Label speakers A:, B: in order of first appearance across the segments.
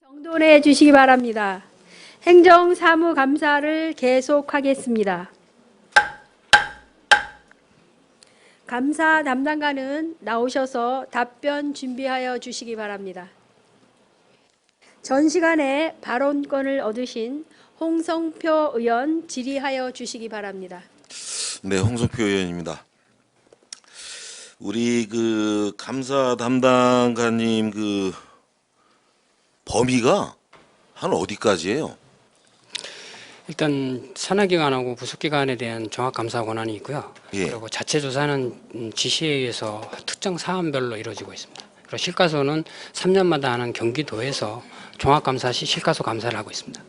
A: 정돈해 주시기 바랍니다. 행정사무감사를 계속하겠습니다. 감사 담당관은 나오셔서 답변 준비하여 주시기 바랍니다. 전 시간에 발언권을 얻으신 홍성표 의원 질의하여 주시기 바랍니다.
B: 네, 홍성표 의원입니다. 우리 그 감사 담당관님 그 범위가 한 어디까지예요?
C: 일단 산하기관하고 부속기관에 대한 종합감사 권한이 있고요.
B: 예.
C: 그리고 자체 조사는 지시에 의해서 특정 사안별로 이루어지고 있습니다. 그리고 실과소는 3년마다 하는 경기도에서 종합감사 시 실과소 감사를 하고 있습니다.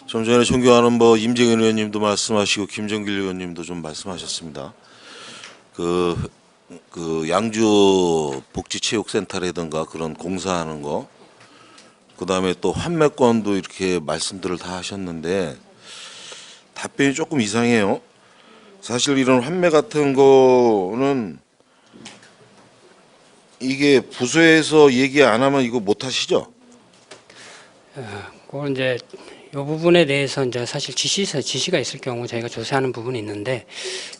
B: 좀 전에 존경하는 뭐 임재근 의원님도 말씀하시고 김정길 의원님도 좀 말씀하셨습니다. 그 양주 복지체육센터라든가 그런 공사하는 거, 그 다음에 또 환매권도 이렇게 말씀들을 다 하셨는데 답변이 조금 이상해요. 사실 이런 환매 같은 거는 이게 부서에서 얘기 안 하면 이거 못 하시죠?
C: 그건 이제 이 부분에 대해서 이제 사실 지시가 있을 경우 저희가 조사하는 부분이 있는데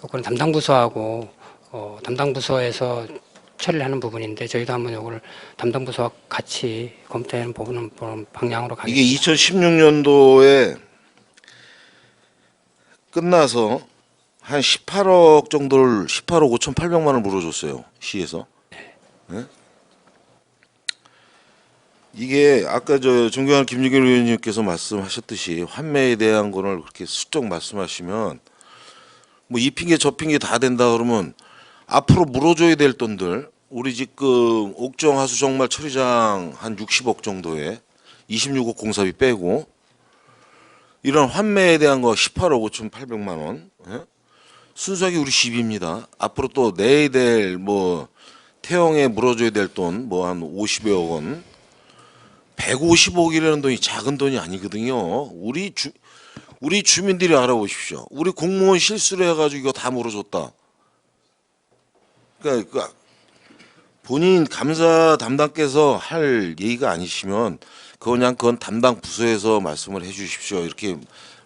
C: 그건 담당 부서하고 담당 부서에서 처리를 하는 부분인데 저희도 한번 이걸 담당 부서와 같이 검토하는 부분은 방향으로 가겠습니다.
B: 이게 2016년도에 끝나서 한 18억 정도를 18억 5,800만 원을 물어줬어요, 시에서. 네? 이게 아까 저 존경하는 김정길 의원님께서 말씀하셨듯이 환매에 대한 거를 그렇게 수적 말씀하시면 뭐 이 핑계 저 핑계 다 된다 그러면 앞으로 물어줘야 될 돈들, 우리 지금 옥정 하수 정말 처리장 한 60억 정도에 26억 공사비 빼고 이런 환매에 대한 거 18억 5,800만 원, 예? 순수하게 우리 집입니다. 앞으로 또 내야 될 뭐 태영에 물어줘야 될 돈 뭐 한 50여억 원, 150억이라는 돈이 작은 돈이 아니거든요. 우리 주민들이 알아보십시오. 우리 공무원 실수를 해가지고 이거 다 물어줬다. 그러니까 본인 감사 담당께서 할 얘기가 아니시면 그건 담당 부서에서 말씀을 해주십시오. 이렇게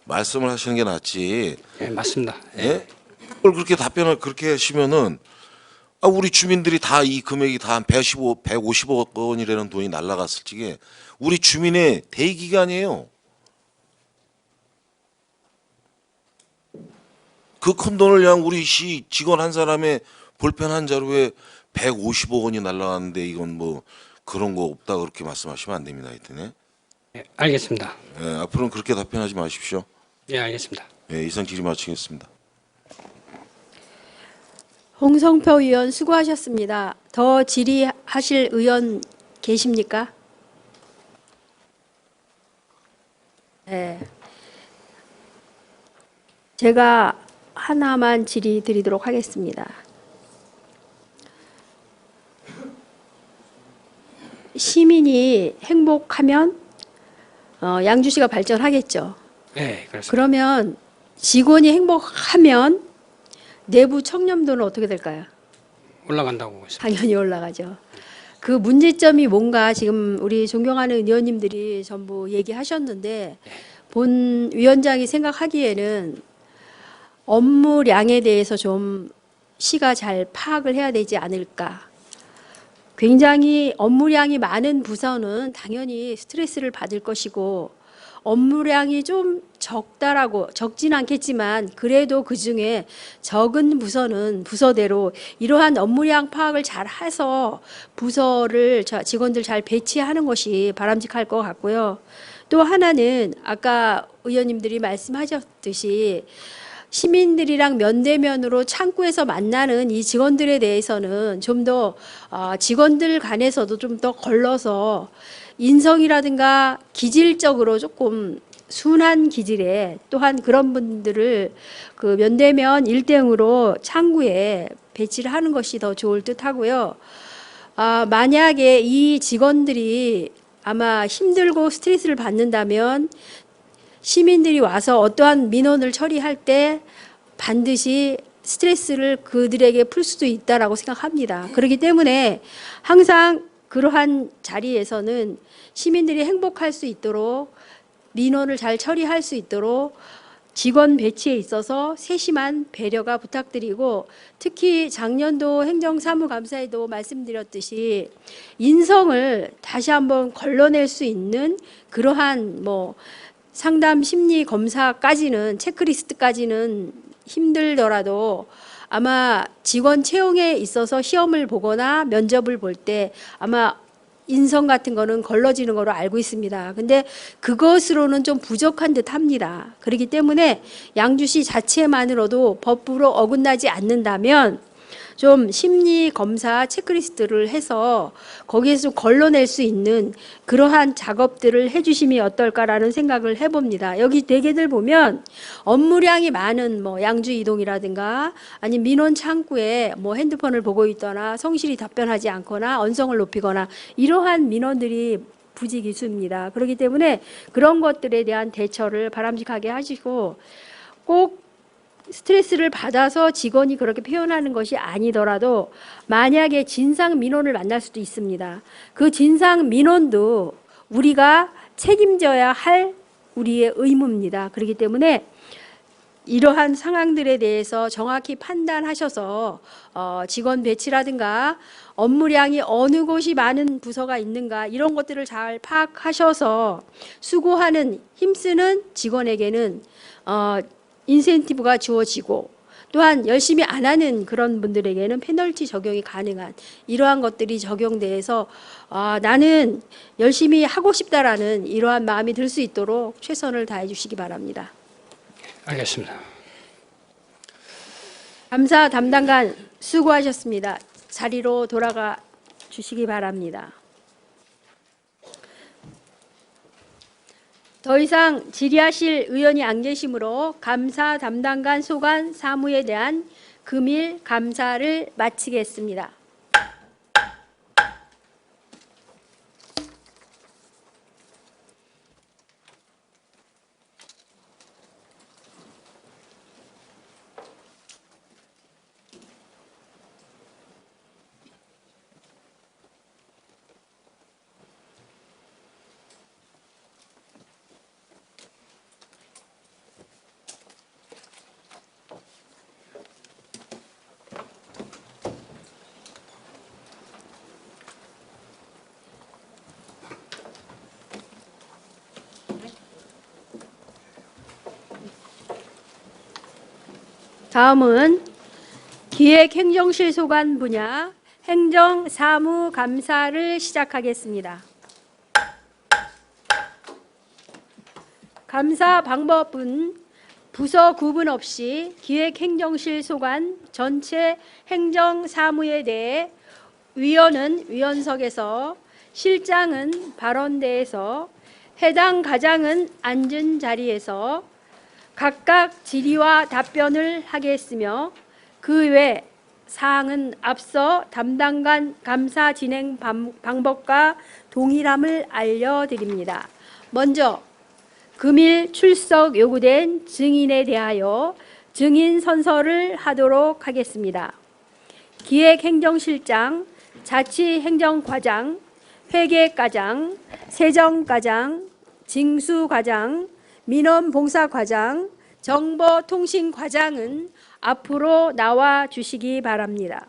B: 말씀을 하시는 게 낫지.
C: 예, 맞습니다.
B: 예? 그걸 그렇게 답변을 그렇게 하시면은 우리 주민들이 다 이 금액이 다 한 150억 원이라는 돈이 날라갔을 적에 우리 주민의 대기간이에요. 그 큰 돈을 그냥 우리 시 직원 한 사람의 볼펜 한 자루에 150억 원이 날라갔는데 이건 뭐 그런 거 없다 그렇게 말씀하시면 안 됩니다. 하여튼
C: 예, 알겠습니다.
B: 예, 앞으로는 그렇게 답변하지 마십시오.
C: 예, 알겠습니다.
B: 예, 이상 질의 마치겠습니다.
A: 홍성표 의원 수고하셨습니다. 더 질의하실 의원 계십니까? 네. 제가 하나만 질의 드리도록 하겠습니다. 시민이 행복하면 양주시가 발전하겠죠.
C: 예, 그렇습니다.
A: 그러면 직원이 행복하면 내부 청렴도는 어떻게 될까요?
C: 올라간다고 보고 있습니다.
A: 당연히 올라가죠. 그 문제점이 뭔가 지금 우리 존경하는 의원님들이 전부 얘기하셨는데 본 위원장이 생각하기에는 업무량에 대해서 좀 시가 잘 파악을 해야 되지 않을까. 굉장히 업무량이 많은 부서는 당연히 스트레스를 받을 것이고 업무량이 좀 적진 않겠지만 그래도 그중에 적은 부서는 부서대로 이러한 업무량 파악을 잘 해서 부서를 직원들 잘 배치하는 것이 바람직할 것 같고요. 또 하나는 아까 의원님들이 말씀하셨듯이 시민들이랑 면대면으로 창구에서 만나는 이 직원들에 대해서는 좀 더 직원들 간에서도 좀 더 걸러서 인성이라든가 기질적으로 조금 순한 기질의 또한 그런 분들을 그 면대면 1대응으로 창구에 배치를 하는 것이 더 좋을 듯 하고요. 만약에 이 직원들이 아마 힘들고 스트레스를 받는다면 시민들이 와서 어떠한 민원을 처리할 때 반드시 스트레스를 그들에게 풀 수도 있다라고 생각합니다. 그렇기 때문에 항상 그러한 자리에서는 시민들이 행복할 수 있도록 민원을 잘 처리할 수 있도록 직원 배치에 있어서 세심한 배려가 부탁드리고, 특히 작년도 행정사무감사에도 말씀드렸듯이 인성을 다시 한번 걸러낼 수 있는 그러한 상담 심리 검사까지는, 체크리스트까지는 힘들더라도 아마 직원 채용에 있어서 시험을 보거나 면접을 볼 때 아마 인성 같은 거는 걸러지는 거로 알고 있습니다. 근데 그것으로는 좀 부족한 듯 합니다. 그렇기 때문에 양주시 자체만으로도 법으로 어긋나지 않는다면 좀 심리 검사 체크리스트를 해서 거기에서 좀 걸러낼 수 있는 그러한 작업들을 해주시면 어떨까라는 생각을 해봅니다. 여기 대개들 보면 업무량이 많은 양주 이동이라든가 아니면 민원 창구에 핸드폰을 보고 있거나 성실히 답변하지 않거나 언성을 높이거나 이러한 민원들이 부지기수입니다. 그렇기 때문에 그런 것들에 대한 대처를 바람직하게 하시고, 꼭 스트레스를 받아서 직원이 그렇게 표현하는 것이 아니더라도 만약에 진상 민원을 만날 수도 있습니다. 그 진상 민원도 우리가 책임져야 할 우리의 의무입니다. 그렇기 때문에 이러한 상황들에 대해서 정확히 판단하셔서 직원 배치라든가 업무량이 어느 곳이 많은 부서가 있는가 이런 것들을 잘 파악하셔서 수고하는 힘쓰는 직원에게는 인센티브가 주어지고, 또한 열심히 안 하는 그런 분들에게는 페널티 적용이 가능한 이러한 것들이 적용돼서 나는 열심히 하고 싶다라는 이러한 마음이 들 수 있도록 최선을 다해 주시기 바랍니다.
C: 알겠습니다.
A: 감사 담당관 수고하셨습니다. 자리로 돌아가 주시기 바랍니다. 더 이상 질의하실 의원이 안 계시므로 감사 담당관 소관 사무에 대한 금일 감사를 마치겠습니다. 다음은 기획행정실 소관 분야 행정사무감사를 시작하겠습니다. 감사 방법은 부서 구분 없이 기획행정실 소관 전체 행정사무에 대해 위원은 위원석에서, 실장은 발언대에서, 해당 과장은 앉은 자리에서 각각 질의와 답변을 하겠으며, 그 외 사항은 앞서 담당관 감사 진행 방법과 동일함을 알려드립니다. 먼저 금일 출석 요구된 증인에 대하여 증인 선서를 하도록 하겠습니다. 기획행정실장, 자치행정과장, 회계과장, 세정과장, 징수과장, 민원봉사과장, 정보통신과장은 앞으로 나와 주시기 바랍니다.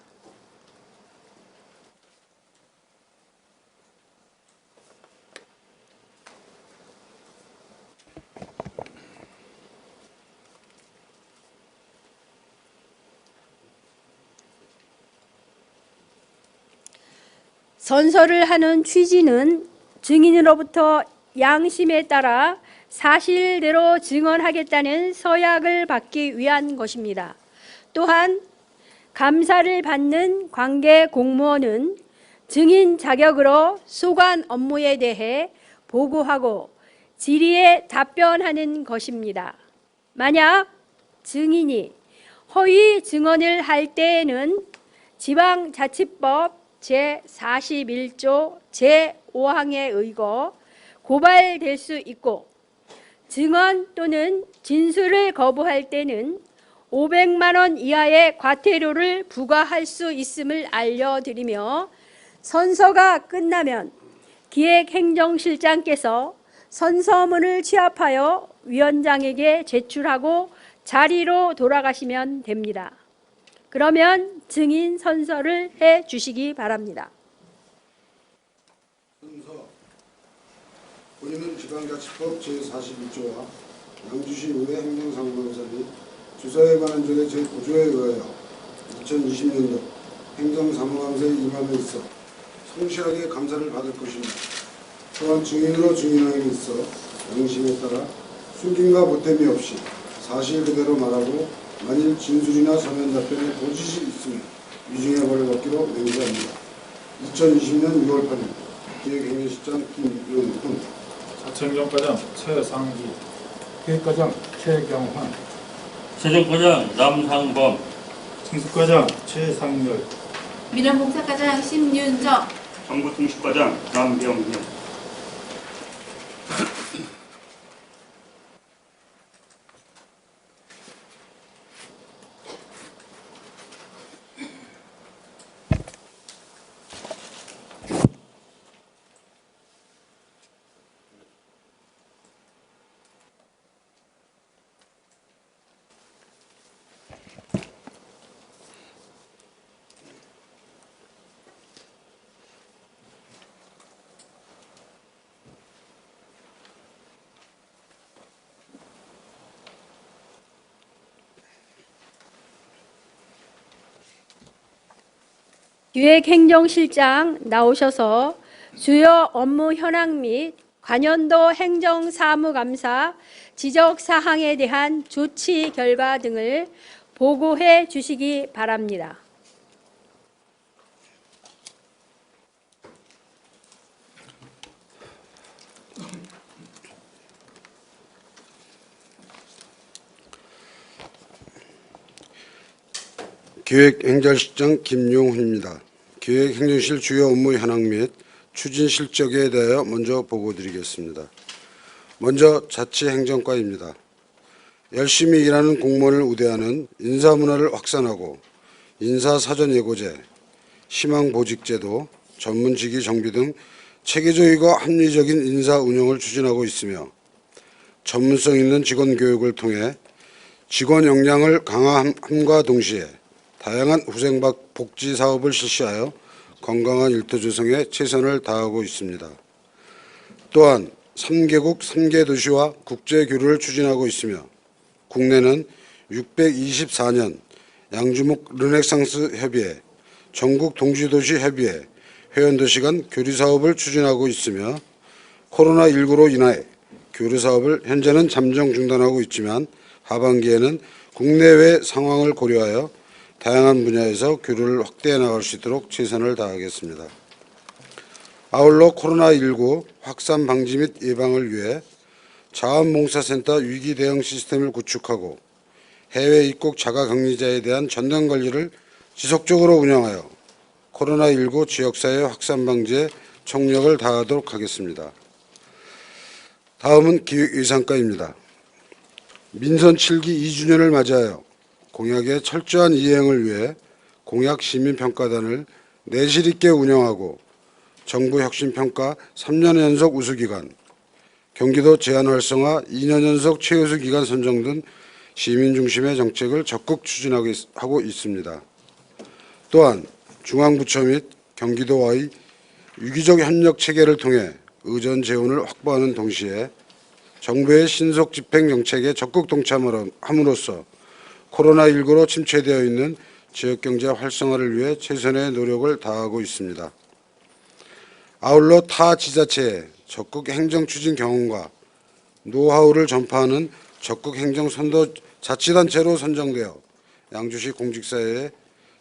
A: 선서를 하는 취지는 증인으로부터 양심에 따라 사실대로 증언하겠다는 서약을 받기 위한 것입니다. 또한 감사를 받는 관계 공무원은 증인 자격으로 소관 업무에 대해 보고하고 질의에 답변하는 것입니다. 만약 증인이 허위 증언을 할 때에는 지방자치법 제41조 제5항에 의거 고발될 수 있고, 증언 또는 진술을 거부할 때는 500만 원 이하의 과태료를 부과할 수 있음을 알려드리며, 선서가 끝나면 기획행정실장께서 선서문을 취합하여 위원장에게 제출하고 자리로 돌아가시면 됩니다. 그러면 증인 선서를 해 주시기 바랍니다.
D: 선서. 본인은 지방자치법 제41조와 양주시 의회 행정상무검사 및 주사에 관한 조례 제9조에 의하여 2020년도 행정사무감사에 임함에 있어 성실하게 감사를 받을 것이며 또한 증인으로 증인함에 있어 양심에 따라 숨김과 보탬이 없이 사실 그대로 말하고 만일 진술이나 서면 답변에 거짓이 있으면 위증의 벌을 받기로 맹세합니다. 2020년 6월 8일 기획행정실장 김용훈,
E: 사천경과장 최상기, 기획과장 최경환,
F: 재정과장 남상범,
E: 청수과장 최상열,
G: 민원봉사과장 심윤정,
F: 정보통신과장 남병현.
A: 기획행정실장 나오셔서 주요 업무 현황 및 관연도 행정사무감사 지적 사항에 대한 조치 결과 등을 보고해 주시기 바랍니다.
D: 기획행정실장 김용훈입니다. 기획행정실 주요 업무 현황 및 추진 실적에 대하여 먼저 보고드리겠습니다. 먼저 자치행정과입니다. 열심히 일하는 공무원을 우대하는 인사문화를 확산하고 인사사전예고제, 희망보직제도, 전문직위 정비 등 체계적이고 합리적인 인사 운영을 추진하고 있으며 전문성 있는 직원 교육을 통해 직원 역량을 강화함과 동시에 다양한 후생 복지 사업을 실시하여 건강한 일터 조성에 최선을 다하고 있습니다. 또한 3개국 3개 도시와 국제 교류를 추진하고 있으며 국내는 624년 양주목 르네상스 협의회, 전국 동지도시 협의회, 회원도시 간 교류 사업을 추진하고 있으며 코로나19로 인하여 교류 사업을 현재는 잠정 중단하고 있지만 하반기에는 국내외 상황을 고려하여 다양한 분야에서 교류를 확대해 나갈 수 있도록 최선을 다하겠습니다. 아울러 코로나19 확산 방지 및 예방을 위해 자원봉사센터 위기 대응 시스템을 구축하고 해외 입국 자가격리자에 대한 전담관리를 지속적으로 운영하여 코로나19 지역사회 확산 방지에 총력을 다하도록 하겠습니다. 다음은 기획예산과입니다. 민선 7기 2주년을 맞이하여 공약의 철저한 이행을 위해 공약시민평가단을 내실 있게 운영하고 정부혁신평가 3년 연속 우수기관, 경기도 제안활성화 2년 연속 최우수기관 선정 등 시민 중심의 정책을 적극 추진하고 있습니다. 또한 중앙부처 및 경기도와의 유기적 협력 체계를 통해 의전 재원을 확보하는 동시에 정부의 신속 집행 정책에 적극 동참함으로써 코로나19로 침체되어 있는 지역경제 활성화를 위해 최선의 노력을 다하고 있습니다. 아울러 타 지자체에 적극 행정 추진 경험과 노하우를 전파하는 적극 행정 선도 자치단체로 선정되어 양주시 공직사회에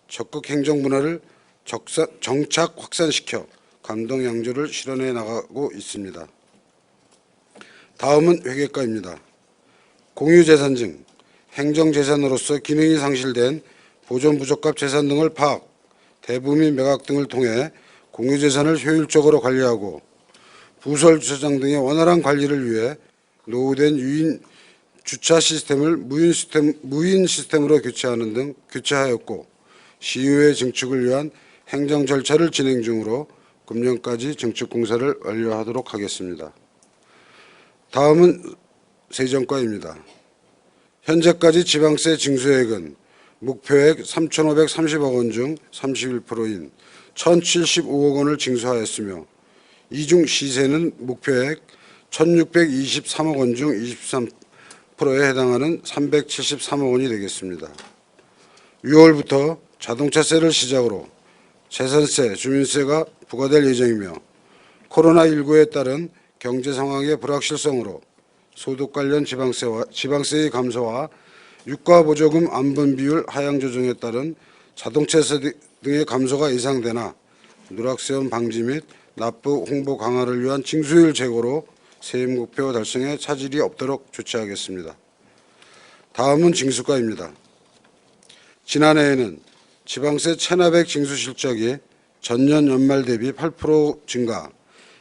D: 적극 행정 문화를 정착 확산시켜 감동 양조를 실현해 나가고 있습니다. 다음은 회계과입니다. 공유재산 등 행정재산으로서 기능이 상실된 보존 부적합 재산 등을 파악, 대부 및 매각 등을 통해 공유재산을 효율적으로 관리하고 부설 주차장 등의 원활한 관리를 위해 노후된 유인 주차 시스템을 무인 시스템으로 교체하였고 시의회 증축을 위한 행정 절차를 진행 중으로 금년까지 증축 공사를 완료하도록 하겠습니다. 다음은 세정과입니다. 현재까지 지방세 징수액은 목표액 3,530억 원 중 31%인 1,075억 원을 징수하였으며 이중 시세는 목표액 1,623억 원 중 23%에 해당하는 373억 원이 되겠습니다. 6월부터 자동차세를 시작으로 재산세, 주민세가 부과될 예정이며 코로나19에 따른 경제 상황의 불확실성으로 소득 관련 지방세의 감소와 유가보조금 안분 비율 하향 조정에 따른 자동차세 등의 감소가 예상되나 누락세원 방지 및 납부 홍보 강화를 위한 징수율 제고로 세입 목표 달성에 차질이 없도록 조치하겠습니다. 다음은 징수과입니다. 지난해에는 지방세 체납액 징수 실적이 전년 연말 대비 8% 증가,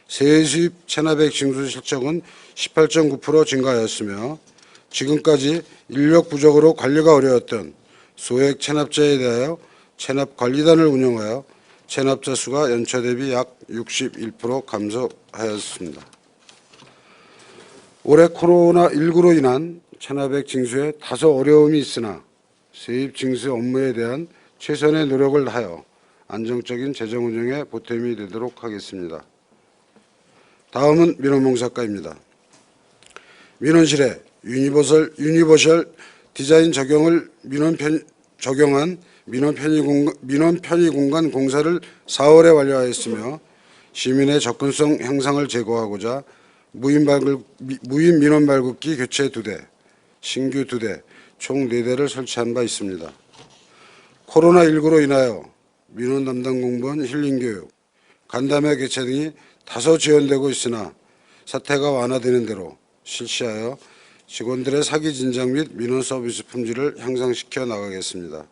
D: 세수입 체납액 징수 실적은 18.9% 증가하였으며 지금까지 인력 부족으로 관리가 어려웠던 소액 체납자에 대하여 체납관리단을 운영하여 체납자 수가 연초 대비 약 61% 감소하였습니다. 올해 코로나19로 인한 체납액 징수에 다소 어려움이 있으나 세입 징수 업무에 대한 최선의 노력을 다하여 안정적인 재정 운영에 보탬이 되도록 하겠습니다. 다음은 민원봉사과입니다. 민원실에 유니버셜 디자인 적용한 민원 편의 공간 공사를 4월에 완료하였으며 시민의 접근성 향상을 제고하고자 무인 민원 발급기 교체 2대, 신규 2대, 총 4대를 설치한 바 있습니다. 코로나19로 인하여 민원 담당 공무원 힐링 교육, 간담회 개최 등이 다소 지연되고 있으나 사태가 완화되는 대로 실시하여 직원들의 사기 진작 및 민원 서비스 품질을 향상시켜 나가겠습니다.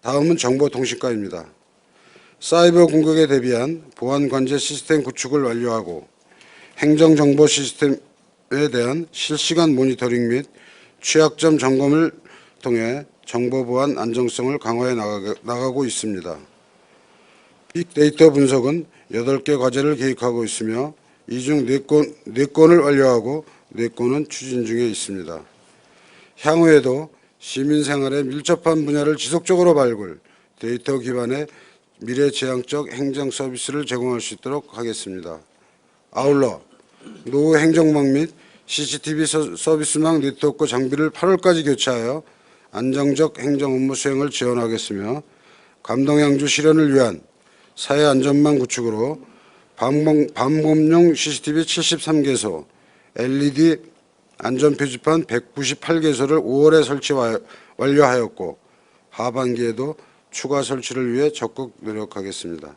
D: 다음은 정보통신과입니다. 사이버 공격에 대비한 보안 관제 시스템 구축을 완료하고 행정정보 시스템에 대한 실시간 모니터링 및 취약점 점검을 통해 정보 보안 안정성을 강화해 나가고 있습니다. 빅데이터 분석은 8개 과제를 계획하고 있으며 이 중 4건을 완료하고 4건은 추진 중에 있습니다. 향후에도 시민생활에 밀접한 분야를 지속적으로 발굴, 데이터 기반의 미래지향적 행정 서비스를 제공할 수 있도록 하겠습니다. 아울러 노후 행정망 및 CCTV 서비스망 네트워크 장비를 8월까지 교체하여 안정적 행정 업무 수행을 지원하겠으며 감동양주 실현을 위한 사회안전망 구축으로 밤검용 CCTV 73개소, LED 안전표지판 198개소를 5월에 설치 완료하였고 하반기에도 추가 설치를 위해 적극 노력하겠습니다.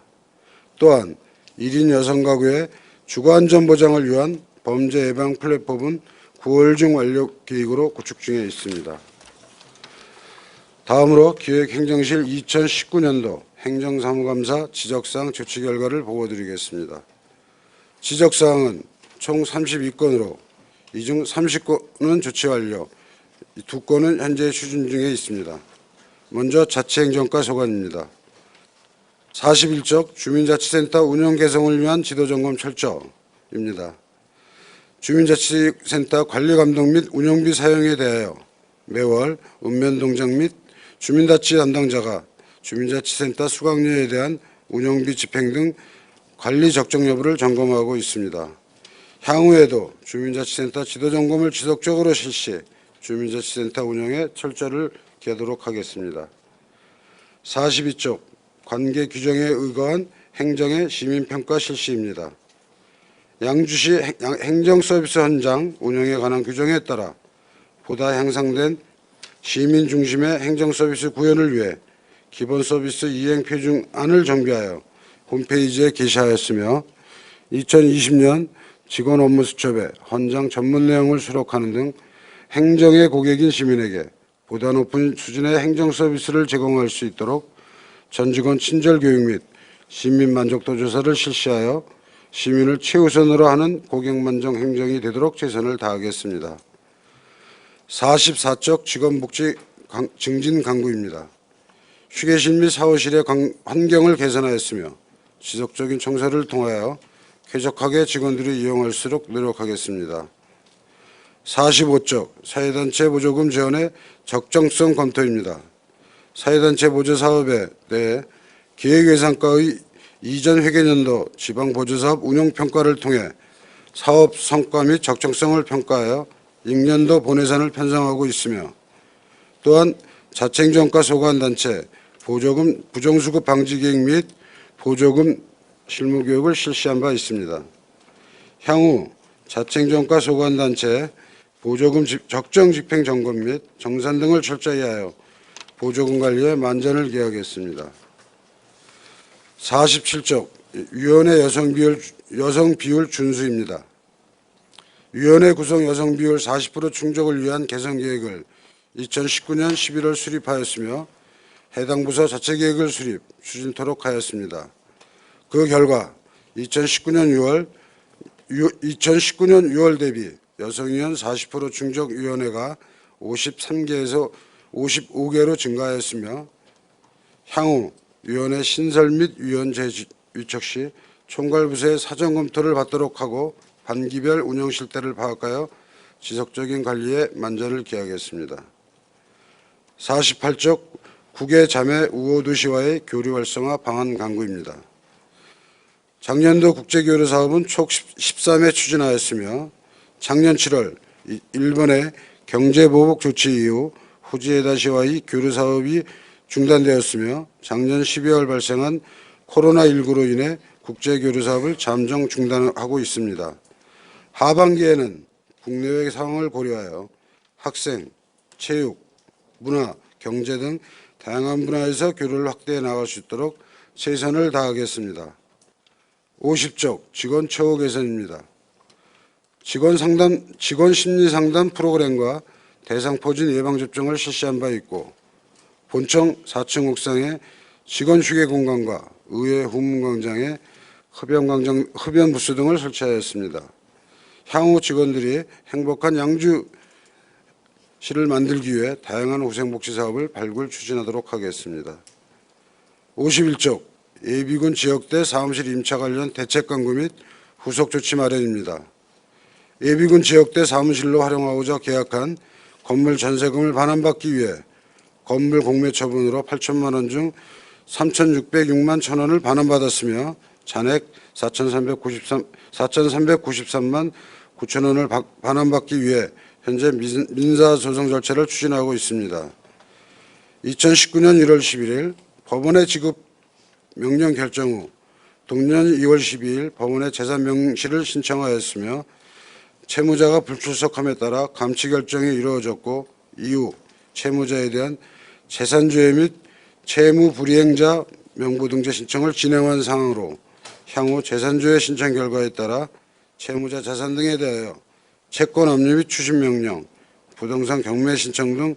D: 또한 1인 여성 가구의 주거안전 보장을 위한 범죄 예방 플랫폼은 9월 중 완료 계획으로 구축 중에 있습니다. 다음으로 기획행정실 2019년도 행정사무감사 지적사항 조치 결과를 보고드리겠습니다. 지적사항은 총 32건으로 이 중 30건은 조치 완료, 2건은 현재 추진 중에 있습니다. 먼저 자치행정과 소관입니다. 41쪽 주민자치센터 운영 개성을 위한 지도점검 철저입니다. 주민자치센터 관리감독 및 운영비 사용에 대하여 매월 읍면동장 및 주민자치 담당자가 주민자치센터 수강료에 대한 운영비 집행 등 관리 적정 여부를 점검하고 있습니다. 향후에도 주민자치센터 지도점검을 지속적으로 실시, 주민자치센터 운영에 철저를 기하도록 하겠습니다. 42쪽 관계 규정에 의거한 행정의 시민평가 실시입니다. 양주시 행정서비스 현장 운영에 관한 규정에 따라 보다 향상된 시민 중심의 행정서비스 구현을 위해 기본서비스 이행 표준안을 정비하여 홈페이지에 게시하였으며 2020년 직원 업무 수첩에 헌장 전문 내용을 수록하는 등 행정의 고객인 시민에게 보다 높은 수준의 행정 서비스를 제공할 수 있도록 전 직원 친절 교육 및 시민 만족도 조사를 실시하여 시민을 최우선으로 하는 고객 만족 행정이 되도록 최선을 다하겠습니다. 44쪽 직원복지 증진 강구입니다. 휴게실 및 샤워실의 환경을 개선하였으며 지속적인 청소를 통하여 쾌적하게 직원들이 이용할수록 노력하겠습니다. 45쪽 사회단체 보조금 지원의 적정성 검토입니다. 사회단체 보조사업에 대해 기획예산과의 이전 회계년도 지방보조사업 운영평가를 통해 사업 성과 및 적정성을 평가하여 익년도 본예산을 편성하고 있으며 또한 자체행정과 소관단체 보조금 부정수급 방지 계획 및 보조금 실무교육을 실시한 바 있습니다. 향후 자체행정과 소관단체 보조금 적정 집행 점검 및 정산 등을 철저히 하여 보조금 관리에 만전을 기하겠습니다. 47쪽 위원회 여성 비율 준수입니다. 위원회 구성 여성 비율 40% 충족을 위한 개선 계획을 2019년 11월 수립하였으며 해당 부서 자체 계획을 추진토록 하였습니다. 그 결과 2019년 6월 대비 여성위원 40% 충족 위원회가 53개에서 55개로 증가하였으며 향후 위원회 신설 및 위원 재위촉 시 총괄부서의 사전 검토를 받도록 하고 반기별 운영 실태를 파악하여 지속적인 관리에 만전을 기하겠습니다. 48쪽 국외 자매 우호도시와의 교류 활성화 방안 강구입니다. 작년도 국제교류 사업은 총 13회 추진하였으며 작년 7월 일본의 경제보복 조치 이후 후지에다시와의 교류 사업이 중단되었으며 작년 12월 발생한 코로나19로 인해 국제교류 사업을 잠정 중단하고 있습니다. 하반기에는 국내외 상황을 고려하여 학생, 체육, 문화, 경제 등 다양한 분야에서 교류를 확대해 나갈 수 있도록 최선을 다하겠습니다. 50쪽 직원 처우 개선입니다. 직원 심리 상담 프로그램과 대상포진 예방접종을 실시한 바 있고 본청 4층 옥상에 직원 휴게 공간과 의회 후문광장에 흡연 부스 등을 설치하였습니다. 향후 직원들이 행복한 양주실을 만들기 위해 다양한 후생복지 사업을 발굴 추진하도록 하겠습니다. 51쪽 예비군 지역대 사무실 임차 관련 대책 강구 및 후속 조치 마련입니다. 예비군 지역대 사무실로 활용하고자 계약한 건물 전세금을 반환받기 위해 건물 공매 처분으로 8천만 원 중 3,606만 1,000원을 반환받았으며 잔액 4,393만 9천 원을 반환받기 위해 현재 민사소송 절차를 추진하고 있습니다. 2019년 1월 11일 법원의 지급 명령 결정 후 동년 2월 12일 법원에 재산 명시를 신청하였으며 채무자가 불출석함에 따라 감치 결정이 이루어졌고 이후 채무자에 대한 재산조회 및 채무 불이행자 명부등재 신청을 진행한 상황으로 향후 재산조회 신청 결과에 따라 채무자 자산 등에 대하여 채권 압류 및 추심 명령, 부동산 경매 신청 등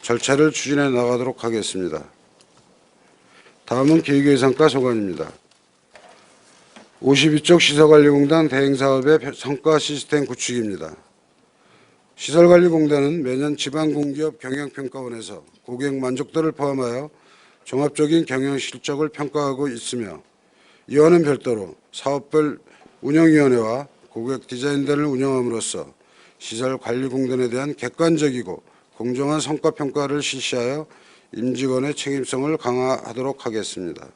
D: 절차를 추진해 나가도록 하겠습니다. 다음은 기획예산과 소관입니다. 52쪽 시설관리공단 대행사업의 성과 시스템 구축입니다. 시설관리공단은 매년 지방공기업 경영평가원에서 고객 만족도를 포함하여 종합적인 경영 실적을 평가하고 있으며 이와는 별도로 사업별 운영위원회와 고객 디자인단을 운영함으로써 시설관리공단에 대한 객관적이고 공정한 성과평가를 실시하여 임직원의 책임성을 강화하도록 하겠습니다.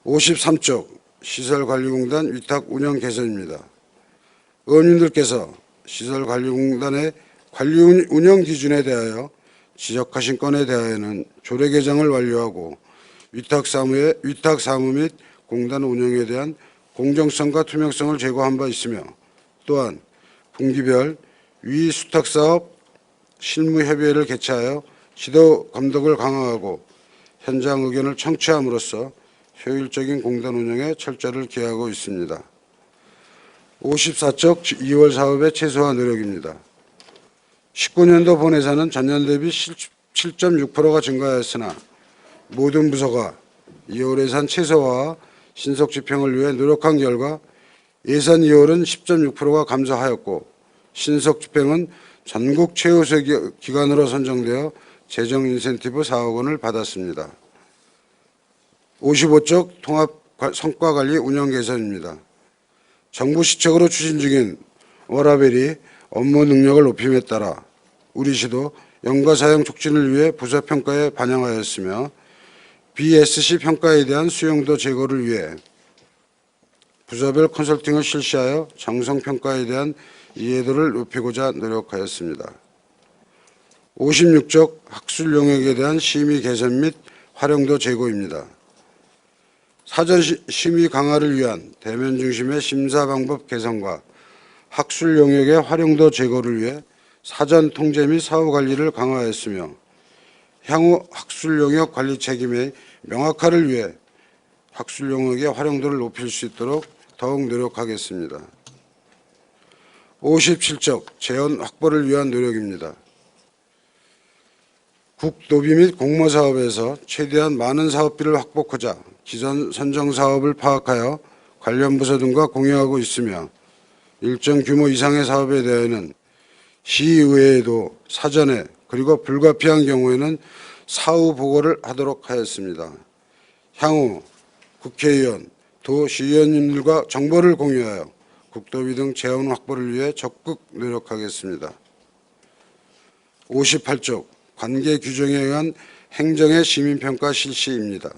D: 53쪽 시설관리공단 위탁 운영 개선입니다. 의원님들께서 시설관리공단의 관리 운영 기준에 대하여 지적하신 건에 대하여는 조례 개정을 완료하고 위탁 사무 및 공단 운영에 대한 공정성과 투명성을 제고한 바 있으며 또한 분기별 위 수탁사업 실무협의회를 개최하여 지도 감독을 강화하고 현장 의견을 청취함으로써 효율적인 공단 운영에 철저를 기하고 있습니다. 54쪽 2월 사업의 최소화 노력입니다. 19년도 본예산은 전년 대비 7.6%가 증가하였으나 모든 부서가 2월 예산 최소화와 신속 집행을 위해 노력한 결과 예산 2월은 10.6%가 감소하였고 신속 집행은 전국 최우수 기관으로 선정되어 재정 인센티브 4억 원을 받았습니다. 55쪽 통합 성과관리 운영 개선입니다. 정부 시책으로 추진 중인 워라벨이 업무 능력을 높임에 따라 우리 시도 연가 사용 촉진을 위해 부서 평가에 반영하였으며 BSC 평가에 대한 수용도 제고를 위해 부서별 컨설팅을 실시하여 정성 평가에 대한 이해도를 높이고자 노력하였습니다. 56쪽 학술 용역에 대한 심의 개선 및 활용도 제고입니다. 사전 심의 강화를 위한 대면 중심의 심사 방법 개선과 학술 용역의 활용도 제고를 위해 사전 통제 및 사후 관리를 강화하였으며 향후 학술 용역 관리 책임의 명확화를 위해 학술 용역의 활용도를 높일 수 있도록 더욱 노력하겠습니다. 57쪽 재원 확보를 위한 노력입니다. 국도비 및 공모 사업에서 최대한 많은 사업비를 확보하자 기존 선정 사업을 파악하여 관련 부서 등과 공유하고 있으며 일정 규모 이상의 사업에 대해서는 시의회에도 사전에 그리고 불가피한 경우에는 사후 보고를 하도록 하였습니다. 향후 국회의원, 도시의원님들과 정보를 공유하여 국도비 등 재원 확보를 위해 적극 노력하겠습니다. 58쪽 관계 규정에 의한 행정의 시민평가 실시입니다.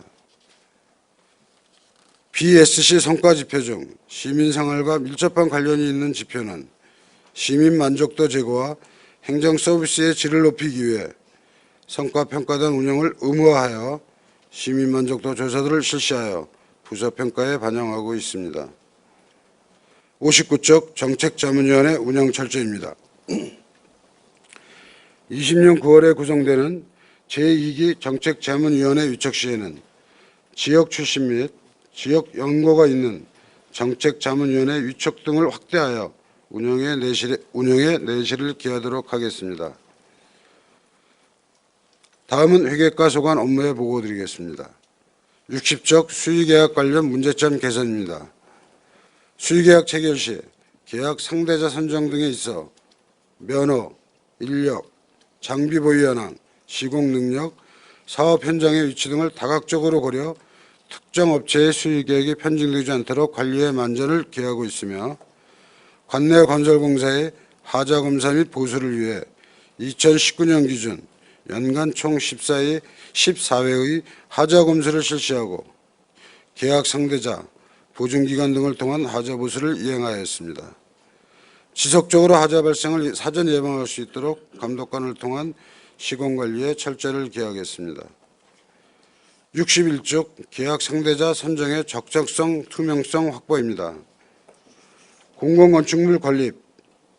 D: BSC 성과 지표 중 시민생활과 밀접한 관련이 있는 지표는 시민 만족도 제고와 행정 서비스의 질을 높이기 위해 성과평가단 운영을 의무화하여 시민 만족도 조사들을 실시하여 부서평가에 반영하고 있습니다. 59쪽 정책자문위원회 운영 철저입니다. 20년 9월에 구성되는 제2기 정책자문위원회 위촉 시에는 지역 출신 및 지역 연고가 있는 정책자문위원회 위촉 등을 확대하여 운영에 내실을 기하도록 하겠습니다. 다음은 회계과 소관 업무에 보고드리겠습니다. 60쪽 수의계약 관련 문제점 개선입니다. 수의계약 체결 시 계약 상대자 선정 등에 있어 면허, 인력, 장비 보유 현황, 시공 능력, 사업 현장의 위치 등을 다각적으로 고려 특정 업체의 수의계약이 편중되지 않도록 관리에 만전을 기하고 있으며 관내 건설공사의 하자검사 및 보수를 위해 2019년 기준 연간 총 14회의 하자검수를 실시하고 계약 상대자, 보증기관 등을 통한 하자보수를 이행하였습니다. 지속적으로 하자 발생을 사전 예방할 수 있도록 감독관을 통한 시공관리에 철저를 기하겠습니다. 61쪽 계약 상대자 선정의 적정성, 투명성 확보입니다. 공공건축물 건립,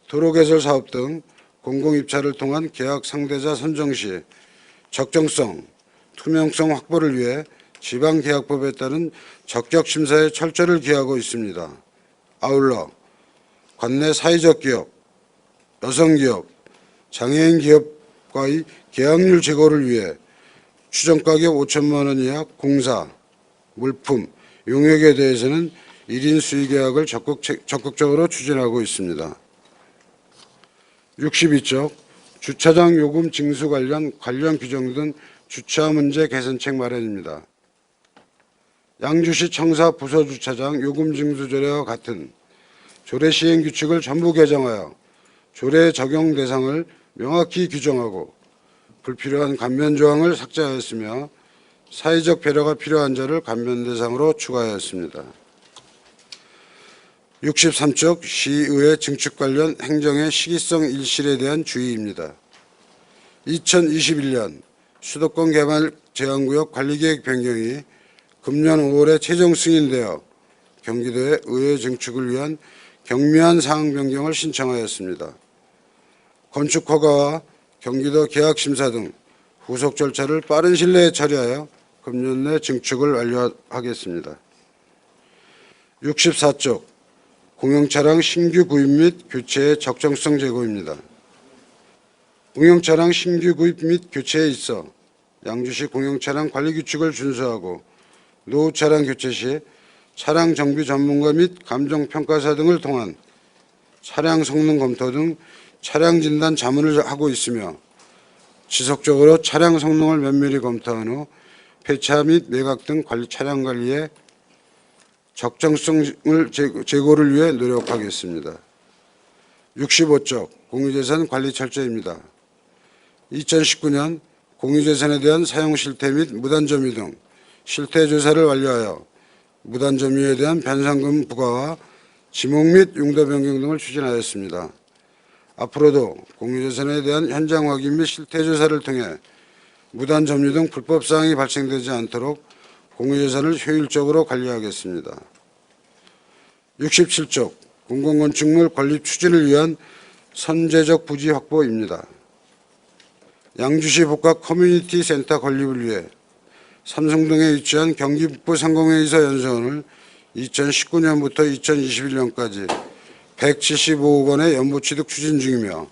D: 도로개설 사업 등 공공입찰을 통한 계약 상대자 선정 시 적정성, 투명성 확보를 위해 지방계약법에 따른 적격심사에 철저를 기하고 있습니다. 아울러 관내 사회적 기업, 여성기업, 장애인 기업과의 계약률 제고를 위해 추정가격 5천만 원 이하 공사, 물품, 용역에 대해서는 1인 수의계약을 적극적으로 추진하고 있습니다. 62쪽 주차장 요금 징수 관련 규정 등 주차 문제 개선책 마련입니다. 양주시 청사 부서주차장 요금 징수 조례와 같은 조례 시행 규칙을 전부 개정하여 조례 적용 대상을 명확히 규정하고 불필요한 감면 조항을 삭제하였으며 사회적 배려가 필요한 자를 감면 대상으로 추가하였습니다. 63쪽 시의회 증축 관련 행정의 시기성 일실에 대한 주의입니다. 2021년 수도권 개발 제한구역 관리계획 변경이 금년 5월에 최종 승인되어 경기도의 의회 증축을 위한 경미한 사항 변경을 신청하였습니다. 건축 허가와 경기도 계약심사 등 후속 절차를 빠른 시일 내에 처리하여 금년 내 증축을 완료하겠습니다. 64쪽 공용차량 신규 구입 및 교체의 적정성 제고입니다. 공용차량 신규 구입 및 교체에 있어 양주시 공용차량 관리규칙을 준수하고 노후 차량 교체 시 차량 정비 전문가 및 감정평가사 등을 통한 차량 성능 검토 등 차량 진단 자문을 하고 있으며 지속적으로 차량 성능을 면밀히 검토한 후 폐차 및 매각 등 차량 관리의 적정성을 제고를 위해 노력하겠습니다. 65쪽 공유재산 관리 철저입니다. 2019년 공유재산에 대한 사용 실태 및 무단점유 등 실태 조사를 완료하여 무단점유에 대한 변상금 부과와 지목 및 용도 변경 등을 추진하였습니다. 앞으로도 공유재산에 대한 현장 확인 및 실태 조사를 통해 무단점유 등 불법 사항이 발생되지 않도록 공유재산을 효율적으로 관리하겠습니다. 67쪽 공공건축물 건립 추진을 위한 선제적 부지 확보입니다. 양주시 복합 커뮤니티 센터 건립을 위해 삼성동에 위치한 경기북부 상공회의소 연수원을 2019년부터 2021년까지 175억 원의 연보 취득 추진 중이며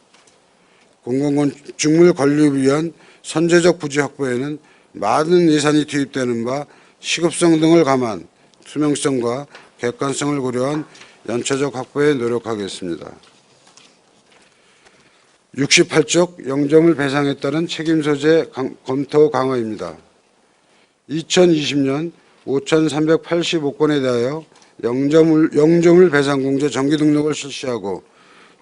D: 공공건축물 건립을 위한 선제적 부지 확보에는 많은 예산이 투입되는 바 시급성 등을 감안 투명성과 객관성을 고려한 연차적 확보에 노력하겠습니다. 68쪽 영점을 배상에 따른 책임 소재 검토 강화입니다. 2020년 5,385건에 대하여 영점을 배상 공제 정기 등록을 실시하고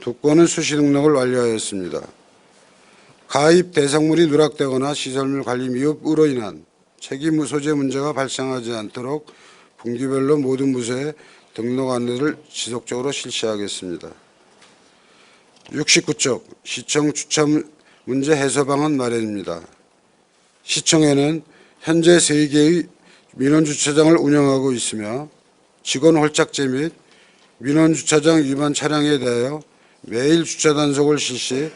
D: 2건은 수시 등록을 완료하였습니다. 가입 대상물이 누락되거나 시설물 관리 미흡으로 인한 책임 소재 문제가 발생하지 않도록 분기별로 모든 부서에 등록 안내를 지속적으로 실시하겠습니다. 69쪽 시청 주차 문제 해소 방안 마련입니다. 시청에는 현재 3개의 민원주차장을 운영하고 있으며 직원 홀짝제 및 민원주차장 위반 차량에 대하여 매일 주차 단속을 실시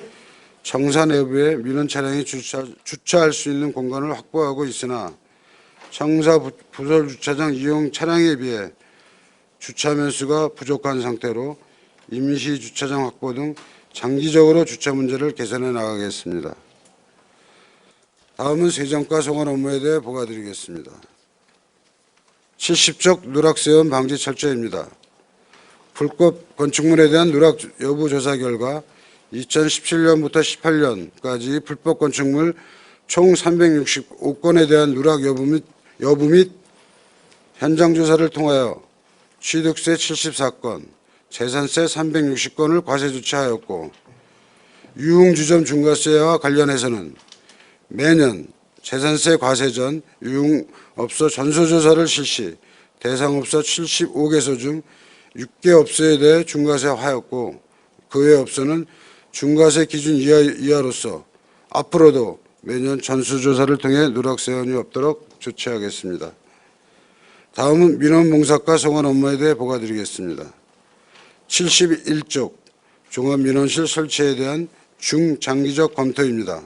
D: 청사 내부에 민원 차량이 주차할 수 있는 공간을 확보하고 있으나 청사 부설 주차장 이용 차량에 비해 주차면 수가 부족한 상태로 임시 주차장 확보 등 장기적으로 주차 문제를 개선해 나가겠습니다. 다음은 세정과 송환 업무에 대해 보고드리겠습니다. 70쪽 누락세원 방지 철저입니다. 불법 건축물에 대한 누락 여부 조사 결과 2017년부터 18년까지 불법 건축물 총 365건에 대한 누락 여부 및 현장 조사를 통하여 취득세 74건, 재산세 360건을 과세 조치하였고 유흥주점 중과세와 관련해서는 매년 재산세 과세 전 유흥업소 전수조사를 실시 대상업소 75개소 중 6개 업소에 대해 중과세하였고 그 외 업소는 중과세 기준 이하로서 앞으로도 매년 전수조사를 통해 누락세원이 없도록 조치하겠습니다. 다음은 민원봉사과 송환 업무에 대해 보고드리겠습니다. 71쪽 종합민원실 설치에 대한 중장기적 검토입니다.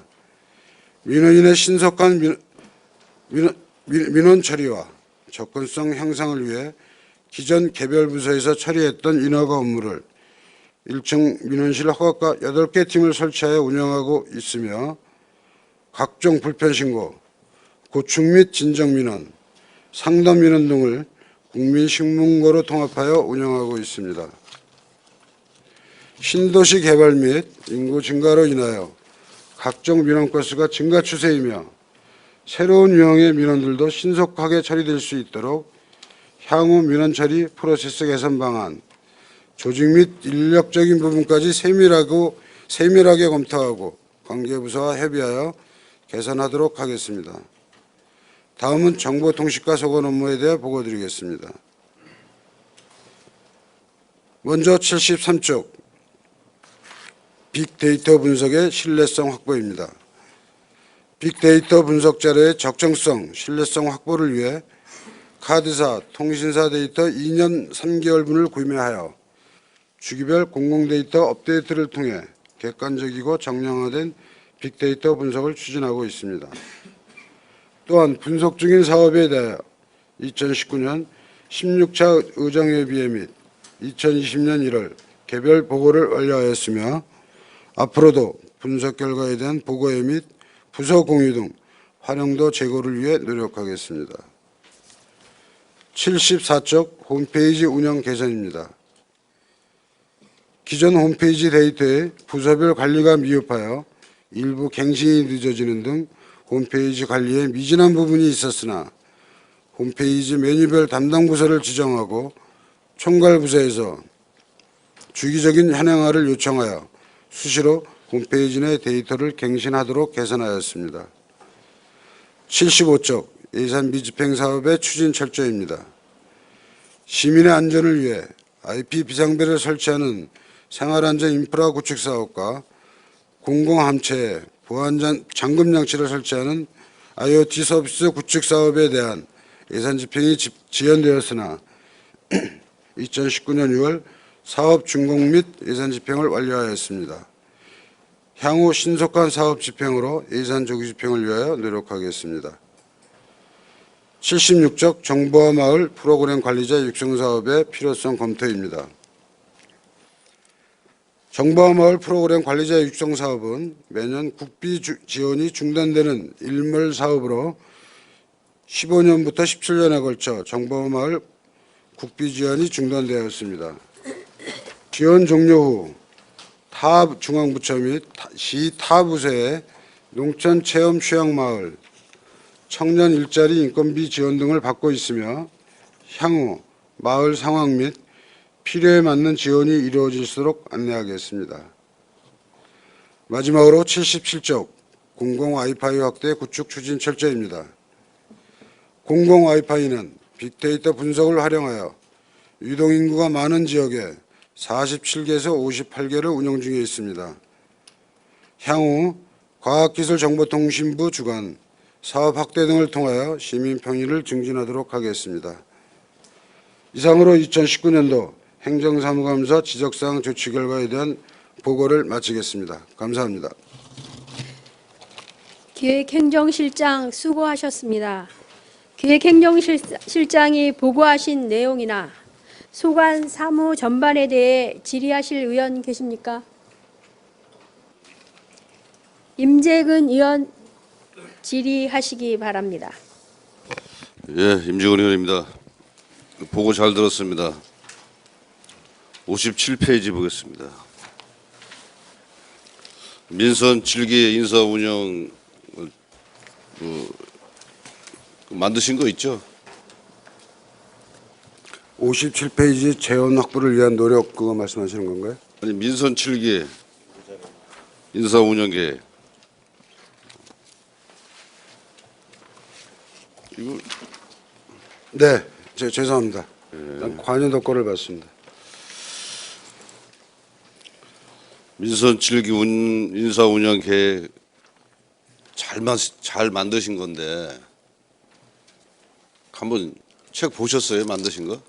D: 민원인의 신속한 민원 처리와 접근성 향상을 위해 기존 개별 부서에서 처리했던 인허가 업무를 1층 민원실 허가과 8개 팀을 설치하여 운영하고 있으며 각종 불편신고, 고충 및 진정민원, 상담민원 등을 국민신문고로 통합하여 운영하고 있습니다. 신도시 개발 및 인구 증가로 인하여 각종 민원 건수가 증가 추세이며 새로운 유형의 민원들도 신속하게 처리될 수 있도록 향후 민원 처리 프로세스 개선 방안, 조직 및 인력적인 부분까지 세밀하게 검토하고 관계부서와 협의하여 개선하도록 하겠습니다. 다음은 정보통신과 소관 업무에 대해 보고드리겠습니다. 먼저 73쪽 빅데이터 분석의 신뢰성 확보입니다. 빅데이터 분석 자료의 적정성, 신뢰성 확보를 위해 카드사, 통신사 데이터 2년 3개월분을 구매하여 주기별 공공데이터 업데이트를 통해 객관적이고 정량화된 빅데이터 분석을 추진하고 있습니다. 또한 분석 중인 사업에 대하여 2019년 16차 의정예비회 및 2020년 1월 개별 보고를 완료하였으며 앞으로도 분석 결과에 대한 보고회 및 부서 공유 등 활용도 제고를 위해 노력하겠습니다. 74쪽 홈페이지 운영 개선입니다. 기존 홈페이지 데이터의 부서별 관리가 미흡하여 일부 갱신이 늦어지는 등 홈페이지 관리에 미진한 부분이 있었으나 홈페이지 메뉴별 담당 부서를 지정하고 총괄 부서에서 주기적인 현행화를 요청하여 수시로 홈페이지 내 데이터를 갱신하도록 개선하였습니다. 75쪽 예산 미집행 사업의 추진 철저입니다. 시민의 안전을 위해 IP 비상벨을 설치하는 생활안전 인프라 구축 사업과 공공함체에 보안 잠금 장치를 설치하는 IoT 서비스 구축 사업에 대한 예산 집행이 지연되었으나 2019년 6월 사업 준공 및 예산 집행을 완료하였습니다. 향후 신속한 사업 집행으로 예산 조기 집행을 위하여 노력하겠습니다. 76쪽 정보화 마을 프로그램 관리자 육성 사업의 필요성 검토입니다. 정보화 마을 프로그램 관리자 육성 사업은 매년 국비 지원이 중단되는 일몰 사업으로 15년부터 17년에 걸쳐 정보화 마을 국비 지원이 중단되었습니다. 지원 종료 후 타 중앙부처 및 시 타 부서의 농촌 체험 휴양 마을, 청년 일자리 인건비 지원 등을 받고 있으며 향후 마을 상황 및 필요에 맞는 지원이 이루어질수록 안내하겠습니다. 마지막으로 77쪽 공공 와이파이 확대 구축 추진 철저입니다. 공공 와이파이는 빅데이터 분석을 활용하여 유동인구가 많은 지역에 47개에서 58개를 운영 중에 있습니다. 향후 과학기술정보통신부 주관 사업 확대 등을 통하여 시민 편의를 증진하도록 하겠습니다. 이상으로 2019년도 행정사무감사 지적사항 조치 결과에 대한 보고를 마치겠습니다. 감사합니다.
A: 기획행정실장 수고하셨습니다. 기획행정실장이 보고하신 내용이나 소관 사무 전반에 대해 질의하실 의원 계십니까? 임재근 의원 질의하시기 바랍니다.
H: 예, 임재근 의원입니다. 보고 잘 들었습니다. 57페이지 보겠습니다. 민선 7기 인사 운영 만드신 거 있죠?
D: 57페이지 재원 확보를 위한 노력 그거 말씀하시는 건가요?
H: 아니 민선 7기 인사 운영 계획 이거
D: 네, 죄송합니다. 일단 관여도 거를 봤습니다.
H: 민선 7기 인사 운영 계획 잘 만드신 건데 한번 책 보셨어요? 만드신 거?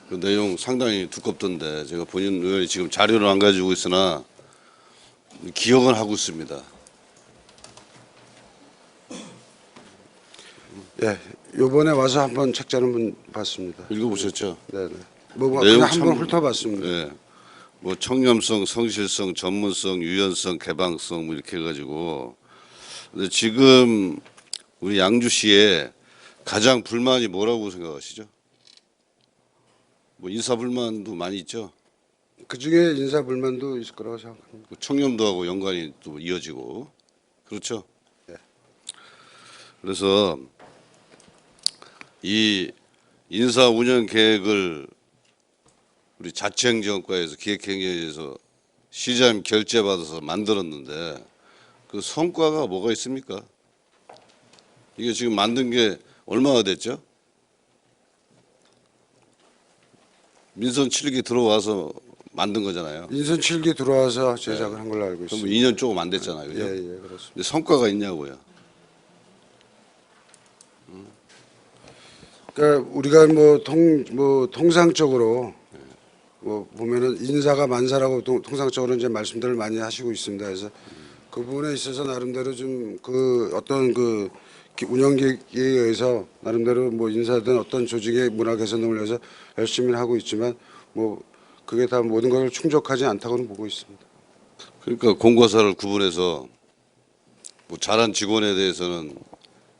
H: 그 내용 상당히 두껍던데 제가 본인 의원이 지금 자료를 안 가지고 있으나 기억은 하고 있습니다.
D: 예, 요번에 와서 한번 책자는 분 봤습니다.
H: 읽어보셨죠?
D: 네, 네. 뭐
H: 내용
D: 그냥 한번
H: 참-
D: 훑어봤습니다.
H: 예. 뭐 청렴성, 성실성, 전문성, 유연성, 개방성 뭐 이렇게 해가지고 근데 지금 우리 양주시에 가장 불만이 뭐라고 생각하시죠? 뭐 인사 불만도 많이 있죠.
D: 그 중에 인사 불만도 있을 거라고 생각합니다.
H: 청렴도하고 연관이 또 이어지고 그렇죠.
D: 네.
H: 그래서 이 인사 운영 계획을 우리 자치행정과에서 기획행정에서 시장 결재 받아서 만들었는데 그 성과가 뭐가 있습니까? 이게 지금 만든 게 얼마나 됐죠? 민선 7기 들어와서 만든 거잖아요.
D: 인선 7기 들어와서 제작을 한 걸로 알고
H: 그럼
D: 있습니다.
H: 2년 조금 안 됐잖아요. 그죠?
D: 예, 예, 그렇습니다.
H: 근데 성과가 있냐고요.
D: 그러니까 우리가 뭐 통상적으로 뭐 보면은 인사가 만사라고 통상적으로 이제 말씀들을 많이 하시고 있습니다. 그래서 그 부분에 있어서 나름대로 좀 그 어떤 그 운영 계획에 의해서 나름대로 뭐 인사든 어떤 조직의 문화 개선 등을 위해서 열심히 하고 있지만 뭐 그게 다 모든 것을 충족하지 않다고는 보고 있습니다.
H: 그러니까 공과사를 구분해서 뭐 잘한 직원에 대해서는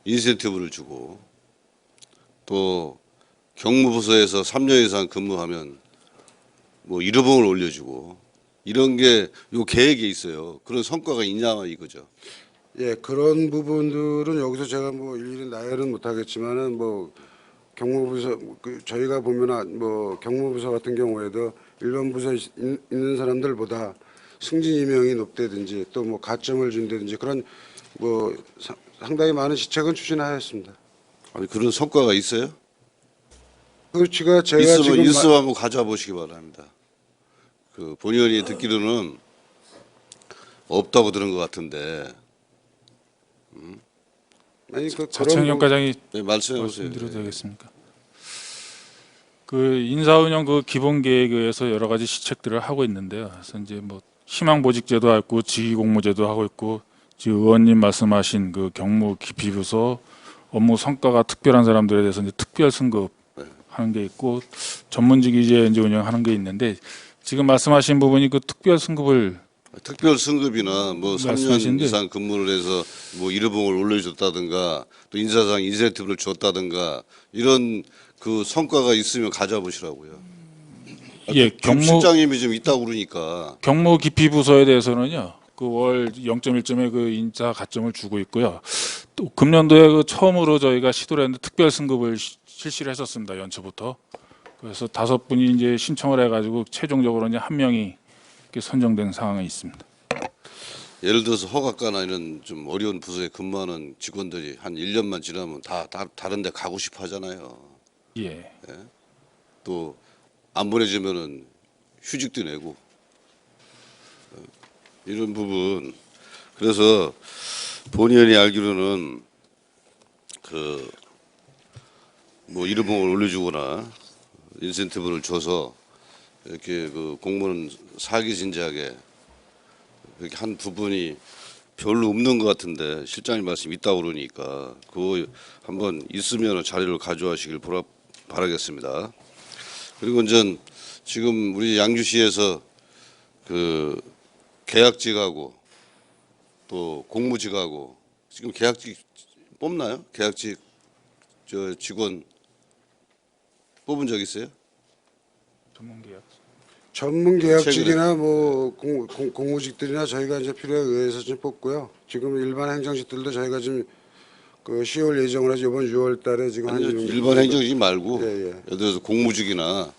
H: 인센티브를 주고 또 경무부서에서 3년 이상 근무하면 뭐 일호봉을 올려주고 이런 게 요 계획에 있어요. 그런 성과가 있냐 이거죠.
D: 예, 그런 부분들은 여기서 제가 뭐 일일이 나열은 못하겠지만은 뭐 경무부서 저희가 보면 뭐 경무부서 같은 경우에도 일반 부서에 있는 사람들보다 승진 임용이 높다든지 또 뭐 가점을 준다든지 그런 뭐 상당히 많은 시책은 추진하였습니다.
H: 아니 그런 성과가 있어요?
D: 그 제가
H: 있으면
D: 지금
H: 있으면 한번 가져와 보시기 바랍니다. 그 본의원이 듣기로는 없다고 들은 것 같은데.
D: 아니 그
E: 자청현 과장이
H: 네, 말씀해 보세요.
E: 말씀드려도 되겠습니까? 그 인사운영 그 기본 계획에서 여러 가지 시책들을 하고 있는데요. 그래서 이제 뭐 희망보직제도 하고 지휘공모제도 하고 있고 지금 의원님 말씀하신 그 경무 기피부서 업무 성과가 특별한 사람들에 대해서 이제 특별 승급 하는 게 있고 전문직위제 이제 운영하는 게 있는데 지금 말씀하신 부분이 그 특별 승급을
H: 특별 승급이나 뭐 3년
E: 말씀하시는데
H: 이상 근무를 해서 뭐 일회봉을 올려줬다든가 또 인사상 인센티브를 줬다든가 이런 그 성과가 있으면 가져와 보시라고요.
E: 예,
H: 지금 실장님이 좀 있다고 그러니까
E: 경무 기피 부서에 대해서는요. 그 월 0.1점의 그 인사 가점을 주고 있고요. 또 금년도에 그 처음으로 저희가 시도를 했는데 특별 승급을 실시를 했었습니다. 연초부터. 그래서 5분이 이제 신청을 해가지고 최종적으로 이제 1명이 이렇게 선정된 상황에 있습니다.
H: 예를 들어서 허각가나 이런 좀 어려운 부서에 근무하는 직원들이 한 1년만 지나면 다 다른 데 가고 싶어 하잖아요.
E: 예.
H: 또 안 보내주면은 휴직도 내고 이런 부분. 그래서 본의원이 알기로는 그 뭐 일회봉을 올려주거나 인센티브를 줘서 이렇게 그 공무원 사기진작에 이렇게 한 부분이 별로 없는 것 같은데 실장님 말씀 있다고 그러니까 그거 한번 있으면 자료를 가져와시길 바라겠습니다. 그리고 이제 지금 우리 양주시에서 그 계약직하고 또 공무직하고 지금 계약직 뽑나요? 계약직 저 직원 뽑은 적 있어요?
E: 전문계약.
D: 전문 계약직이나 뭐 공무직들이나 저희가 이제 필요에 의해서 좀 뽑고요. 지금 일반 행정직들도 저희가 지금 그 10월 예정을 해서 이번 6월달에 지금 한
H: 아니요, 일반 행정직 말고
D: 예, 예.
H: 예를 들어서 공무직이나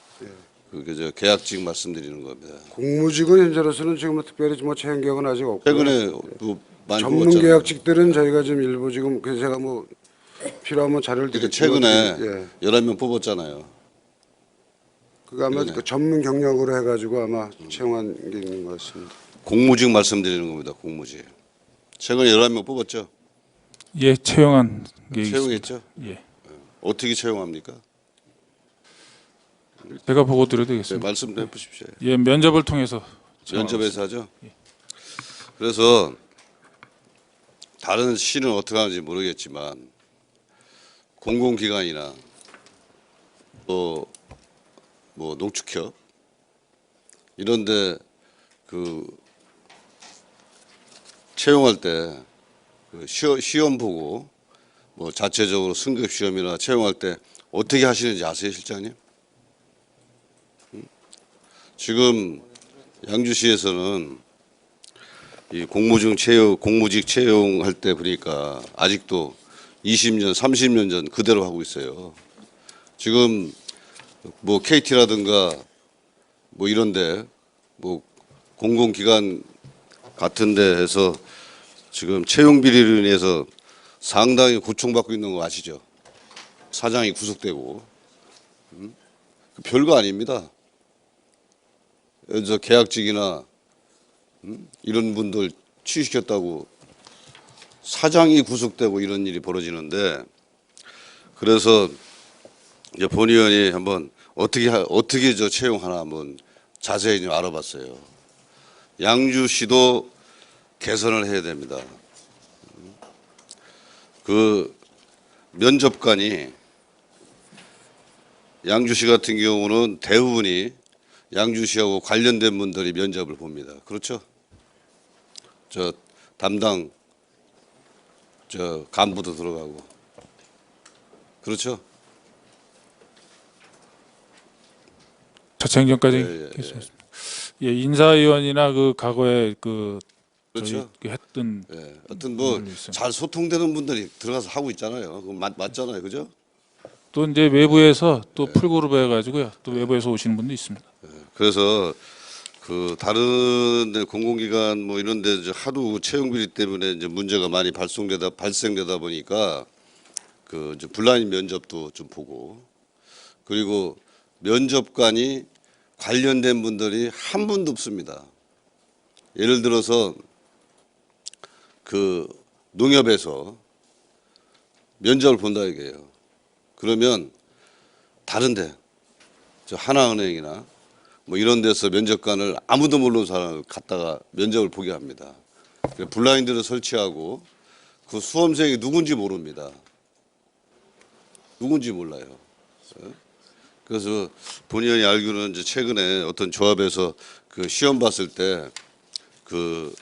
H: 그게 저 계약직 말씀드리는 겁니다.
D: 공무직은 현재로서는 지금 뭐 특별히 뭐 채용 계획은 아직 없고
H: 최근에 뭐 많이
D: 전문
H: 뽑았잖아요.
D: 계약직들은 저희가 지금 일부 지금 그래서 제가 뭐 필요하면 자료를
H: 그러니까
D: 드리고
H: 최근에
D: 예.
H: 11명 뽑았잖아요.
D: 그거 아마
H: 네.
D: 그 전문 경력으로 해가지고 아마 채용한 게 있는 것 같습니다.
H: 공무직 말씀드리는 겁니다. 공무직. 최근에 11명 뽑았죠?
E: 예, 채용한 게 있습니다.
H: 채용했죠?
E: 예.
H: 어떻게 채용합니까?
E: 제가 보고 드려도
H: 네,
E: 되겠습니다.
H: 말씀해 보십시오.
E: 예, 면접을 통해서
H: 면접에서 하죠. 그래서 다른 시는 어떻게 하는지 모르겠지만 공공기관이나 또 뭐 농축협 이런데 그 채용할 때 그 시험 보고 뭐 자체적으로 승급 시험이나 채용할 때 어떻게 하시는지 아세요, 실장님? 지금 양주시에서는 이 공무직 채용할 때 보니까 아직도 20년, 30년 전 그대로 하고 있어요. 지금 뭐 KT라든가 뭐 이런데 뭐 공공기관 같은 데에서 지금 채용 비리로 인해서 상당히 고통받고 있는 거 아시죠? 사장이 구속되고 별거 아닙니다. 저 계약직이나 이런 분들 취직시켰다고 사장이 구속되고 이런 일이 벌어지는데 그래서 이제 본의원이 한번 어떻게 저 채용하나 한번 자세히 좀 알아봤어요. 양주시도 개선을 해야 됩니다. 그 면접관이 양주시 같은 경우는 대부분이 양주시하고 관련된 분들이 면접을 봅니다. 그렇죠? 저 담당 저 간부도 들어가고 그렇죠?
E: 자체행정까지
H: 예, 예, 예.
E: 예, 인사위원이나 그 과거에 그
H: 그렇죠.
E: 저희 했던
H: 예. 어떤 뭐
E: 부분이 있어요.
H: 잘 소통되는 분들이 들어가서 하고 있잖아요. 그거 맞잖아요, 그죠?
E: 또 이제 외부에서 또 풀그룹 해가지고요. 또 외부에서 오시는 분도 있습니다.
H: 그래서 그 다른 데 공공기관 뭐 이런 데 이제 하루 채용 비리 때문에 이제 문제가 많이 발생되다 보니까 그 이제 블라인드 면접도 좀 보고, 그리고 면접관이 관련된 분들이 한 분도 없습니다. 예를 들어서 그 농협에서 면접을 본다 이게요. 그러면 다른데 저 하나은행이나 뭐 이런 데서 면접관을 아무도 모르는 사람을 갖다가 면접을 보게 합니다. 블라인드를 설치하고 그 수험생이 누군지 모릅니다. 누군지 몰라요. 그래서 본인이 알기로는 이제 최근에 어떤 조합에서 그 시험 봤을 때 그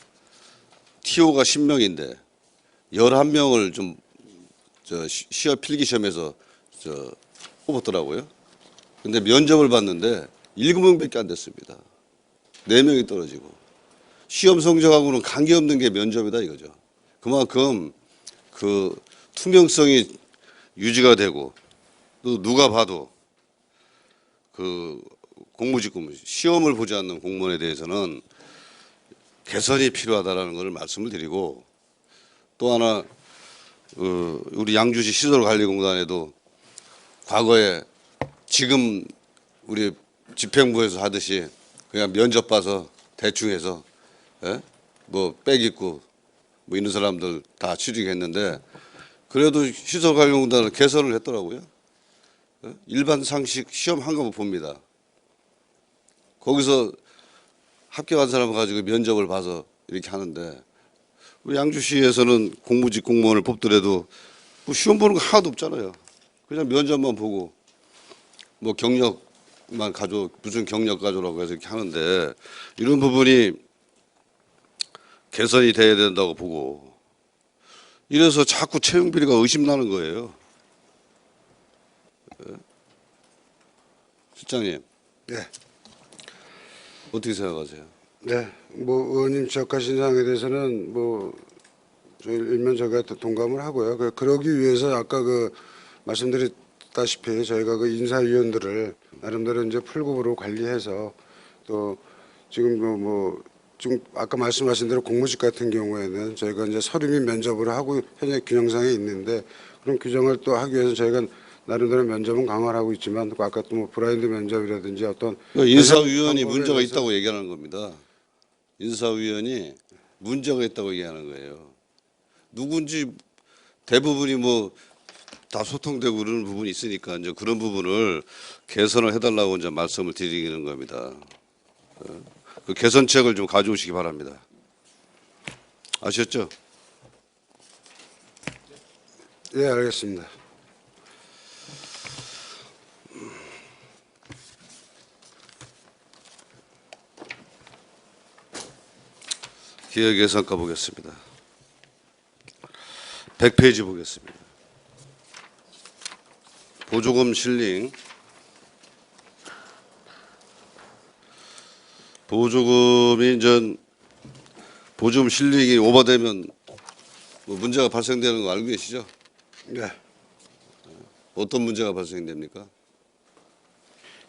H: TO가 10명인데 11명을 좀 저 시험 필기 시험에서 저 뽑았더라고요. 근데 면접을 봤는데 7명밖에 안 됐습니다. 4명이 떨어지고. 시험 성적하고는 관계없는 게 면접이다 이거죠. 그만큼 그 투명성이 유지가 되고, 또 누가 봐도 그 공무직군 시험을 보지 않는 공무원에 대해서는 개선이 필요하다라는 것을 말씀을 드리고, 또 하나 우리 양주시 시설관리공단에도 과거에 지금 우리 집행부에서 하듯이 그냥 면접 봐서 대충 해서 뭐 백 있고 뭐 있는 사람들 다 취직했는데, 그래도 시설관리공단은 개선을 했더라고요. 일반 상식 시험 한 거 봅니다. 거기서 합격한 사람을 가지고 면접을 봐서 이렇게 하는데, 우리 양주시에서는 공무직 공무원을 뽑더라도 뭐 시험 보는 거 하나도 없잖아요. 그냥 면접만 보고 뭐 경력만 가져, 무슨 경력 가져라고 해서 이렇게 하는데, 이런 부분이 개선이 돼야 된다고 보고, 이래서 자꾸 채용 비리가 의심나는 거예요. 실장님.
D: 네.
H: 어떻게 생각하세요?
D: 네, 뭐 의원님 지적하신 사항에 대해서는 뭐 저희 일면 저희가 동감을 하고요. 그러기 위해서 아까 그 말씀드렸다시피 저희가 그 인사위원들을 나름대로 이제 풀급으로 관리해서, 또 지금 지금 아까 말씀하신 대로 공무직 같은 경우에는 저희가 이제 서류 및 면접을 하고 현재 균형상에 있는데, 그런 규정을 또 하기 위해서 저희가 나름대로 면접은 강화를 하고 있지만, 아까 또 뭐 브라인드 면접이라든지 어떤
H: 인사위원이
D: 방법에
H: 문제가
D: 대해서
H: 있다고 얘기하는 겁니다. 인사위원이 문제가 있다고 얘기하는 거예요. 누군지 대부분이 뭐 다 소통되고 그러는 부분이 있으니까 이제 그런 부분을 개선을 해달라고 이제 말씀을 드리는 겁니다. 그 개선책을 좀 가져오시기 바랍니다. 아셨죠?
D: 예, 알겠습니다.
H: 기획예산과 보겠습니다. 100페이지 보겠습니다. 보조금 실링. 보조금이 이제 보조금 실링이 오버되면 뭐 문제가 발생되는 거 알고 계시죠?
D: 네.
H: 어떤 문제가 발생됩니까?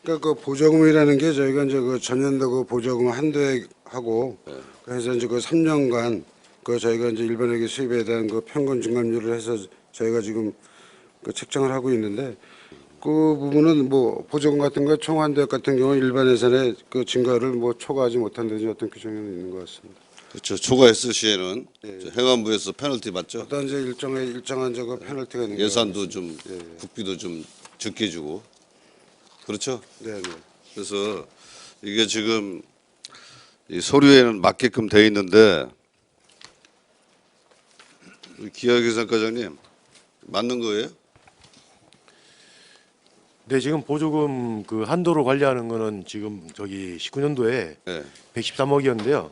D: 그러니까 그 보조금이라는 게 저희가 이제 그 전년도 그 보조금 한도액하고 그래서 이제 그 3년간 그 저희가 이제 일반회계 수입에 대한 그 평균 증감률을 해서 저희가 지금 그 책정을 하고 있는데, 그 부분은 뭐 보조금 같은 거 총한도액 같은 경우는 일반 예산의 그 증가를 뭐 초과하지 못한다든지 어떤 규정이 있는 것 같습니다.
H: 그렇죠. 초과했을 시에는 행안부에서 페널티 받죠.
D: 어떤 이제 일정한 저거 페널티가 있는
H: 예산도 좀 국비도 좀 적게 주고. 그렇죠.
D: 네, 네.
H: 그래서 이게 지금 이 서류에는 맞게끔 돼 있는데, 우리 기획예산과장님 맞는 거예요?
I: 네, 지금 보조금 그 한도로 관리하는 거는 지금 저기 19년도에
H: 네.
I: 113억이었는데요.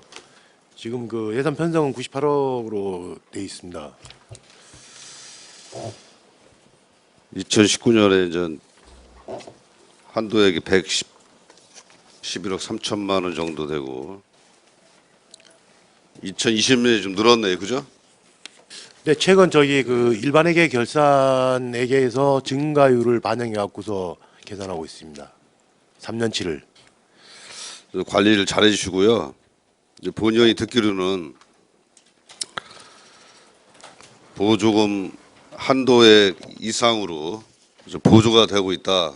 I: 지금 그 예산 편성은 98억으로 돼 있습니다.
H: 2019년에 이제 한도액이 111억 3천만 원 정도 되고, 2020년에 좀 늘었네요, 그죠?
I: 네, 최근 저희 그 일반회계 결산회계에서 증가율을 반영해 갖고서 계산하고 있습니다. 3년치를.
H: 관리를 잘 해주시고요. 이제 본의원이 듣기로는 보조금 한도액 이상으로 이제 보조가 되고 있다라고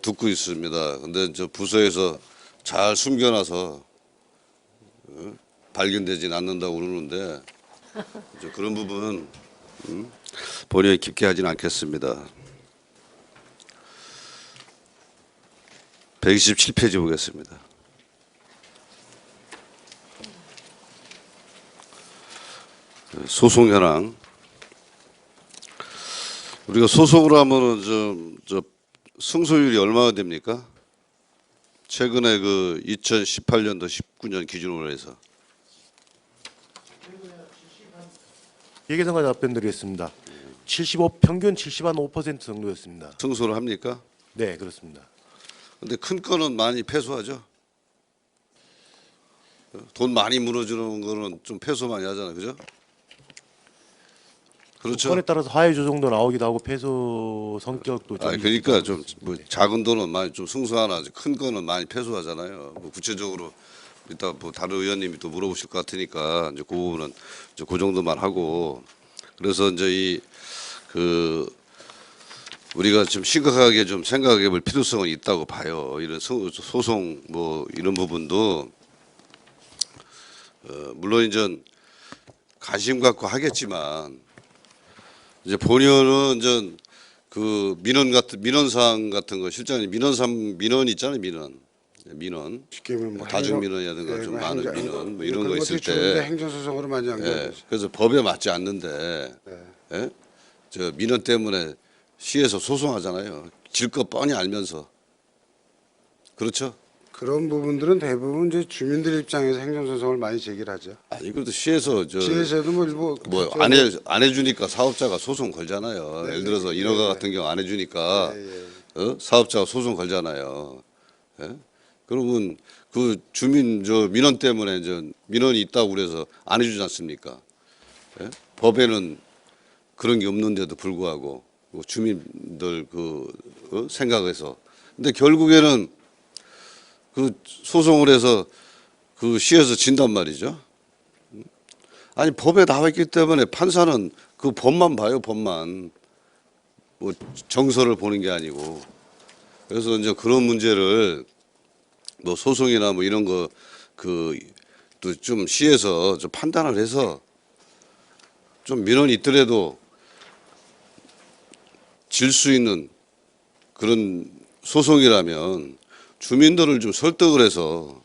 H: 듣고 있습니다. 근데 저 부서에서 잘 숨겨놔서 발견되진 않는다고 그러는데 이제 그런 부분 본의원이 깊게 하진 않겠습니다. 127페이지 보겠습니다. 소송 현황. 우리가 소송을 하면은 저 승소율이 얼마나 됩니까? 최근에 그 2018년도 19년 기준으로 해서
I: 예계상과 답변 드리겠습니다. 75 평균 70.5% 정도였습니다.
H: 승소를 합니까?
I: 네, 그렇습니다.
H: 근데 큰 건은 많이 패소하죠. 돈 많이 물어주는 거는 좀 패소 많이 하잖아요, 그죠? 그렇죠.
I: 건에 따라서 하해 조정도 나오기도 하고 패소 성격도 좀
H: 그러니까 좀 뭐 작은 돈은 많이 좀 승소하나 큰 거는 많이 패소하잖아요. 뭐 구체적으로 이따 뭐 다른 의원님이 또 물어보실 것 같으니까 이제 그 부분은 이제 그 정도만 하고 그래서 이제 이 그 우리가 좀 심각하게 좀 생각해 볼 필요성은 있다고 봐요. 이런 소송 뭐 이런 부분도 물론 이제 관심 갖고 하겠지만 이제 본의원은 이제 그 민원사항 같은 거 실장님 민원 있잖아요 민원
D: 쉽게 말하면 뭐
H: 다중 민원이라든가 좀 많은 민원 뭐 이런 거 있을
D: 좋은데
H: 때
D: 행정소송으로 많이 안
H: 예,
D: 가죠.
H: 그래서 법에 맞지 않는데 예? 저 민원 때문에 시에서 소송하잖아요. 질 거 뻔히 알면서 그렇죠?
D: 그런 부분들은 대부분 이제 주민들 입장에서 행정소송을 많이 제기하죠.
H: 아니 그래도 시에서
D: 시에서도 뭐
H: 안 해주니까 사업자가 소송 걸잖아요. 예를 들어서 인허가 같은 경우 안 해주니까 사업자가 소송 걸잖아요. 예? 그러면 그 주민 민원 때문에 민원이 있다고 그래서 안 해주지 않습니까? 예? 법에는 그런 게 없는데도 불구하고 주민들 생각에서 근데 결국에는 그 소송을 해서 그 시에서 진단 말이죠. 아니 법에 나와 있기 때문에 판사는 그 법만 봐요, 법만. 뭐 정서를 보는 게 아니고. 그래서 이제 그런 문제를 뭐 소송이나 뭐 이런 거 그 또 좀 시에서 좀 판단을 해서 좀 민원이 있더라도 질 수 있는 그런 소송이라면 주민들을 좀 설득을 해서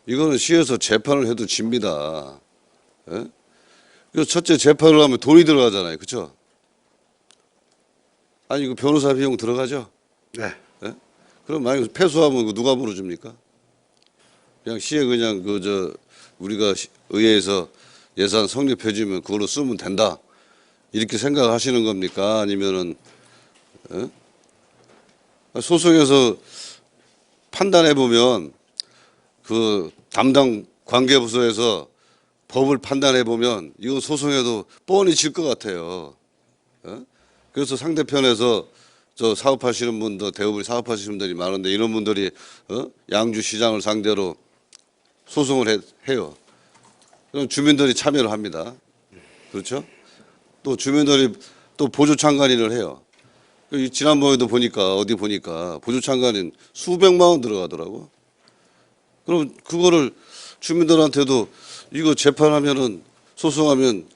H: 이거는 시에서 재판을 해도 집니다. 예? 그래서 첫째 재판을 하면 돈이 들어가잖아요. 그렇죠? 아니 이거 변호사 비용 들어가죠?
D: 네.
H: 예? 그럼 만약에 패소하면 누가 물어줍니까? 그냥 시에 그냥 우리가 의회에서 예산 성립해주면 그걸로 쓰면 된다. 이렇게 생각하시는 겁니까? 아니면은 예? 소송에서 판단해 보면 그 담당 관계부서에서 법을 판단해 보면 이거 소송해도 뻔히 질 것 같아요. 예? 그래서 상대편에서 저 사업하시는 분들 대부분 사업하시는 분들이 많은데 이런 분들이 양주시장을 상대로 소송을 해요. 그럼 주민들이 참여를 합니다. 그렇죠? 또 주민들이 또 보조 참관인을 해요. 지난번에도 보니까 어디 보니까 보조 참관인 수백만 원 들어가더라고. 그럼 그거를 주민들한테도 이거 재판하면은 소송하면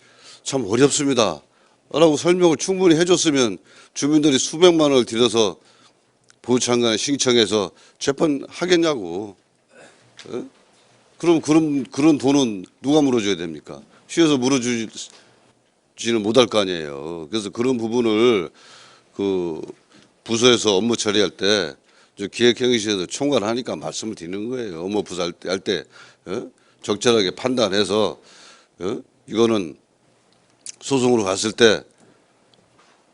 H: 참 어렵습니다. 라고 설명을 충분히 해줬으면 주민들이 수백만 원을 들여서 보조 참관인 신청해서 재판하겠냐고. 예? 그럼 그런 돈은 누가 물어줘야 됩니까? 시에서 물어주지는 못할 거 아니에요. 그래서 그런 부분을 그 부서에서 업무 처리할 때 기획행정실에서 총괄하니까 말씀을 드리는 거예요. 업무 부서 할 때 적절하게 판단해서 이거는 소송으로 갔을 때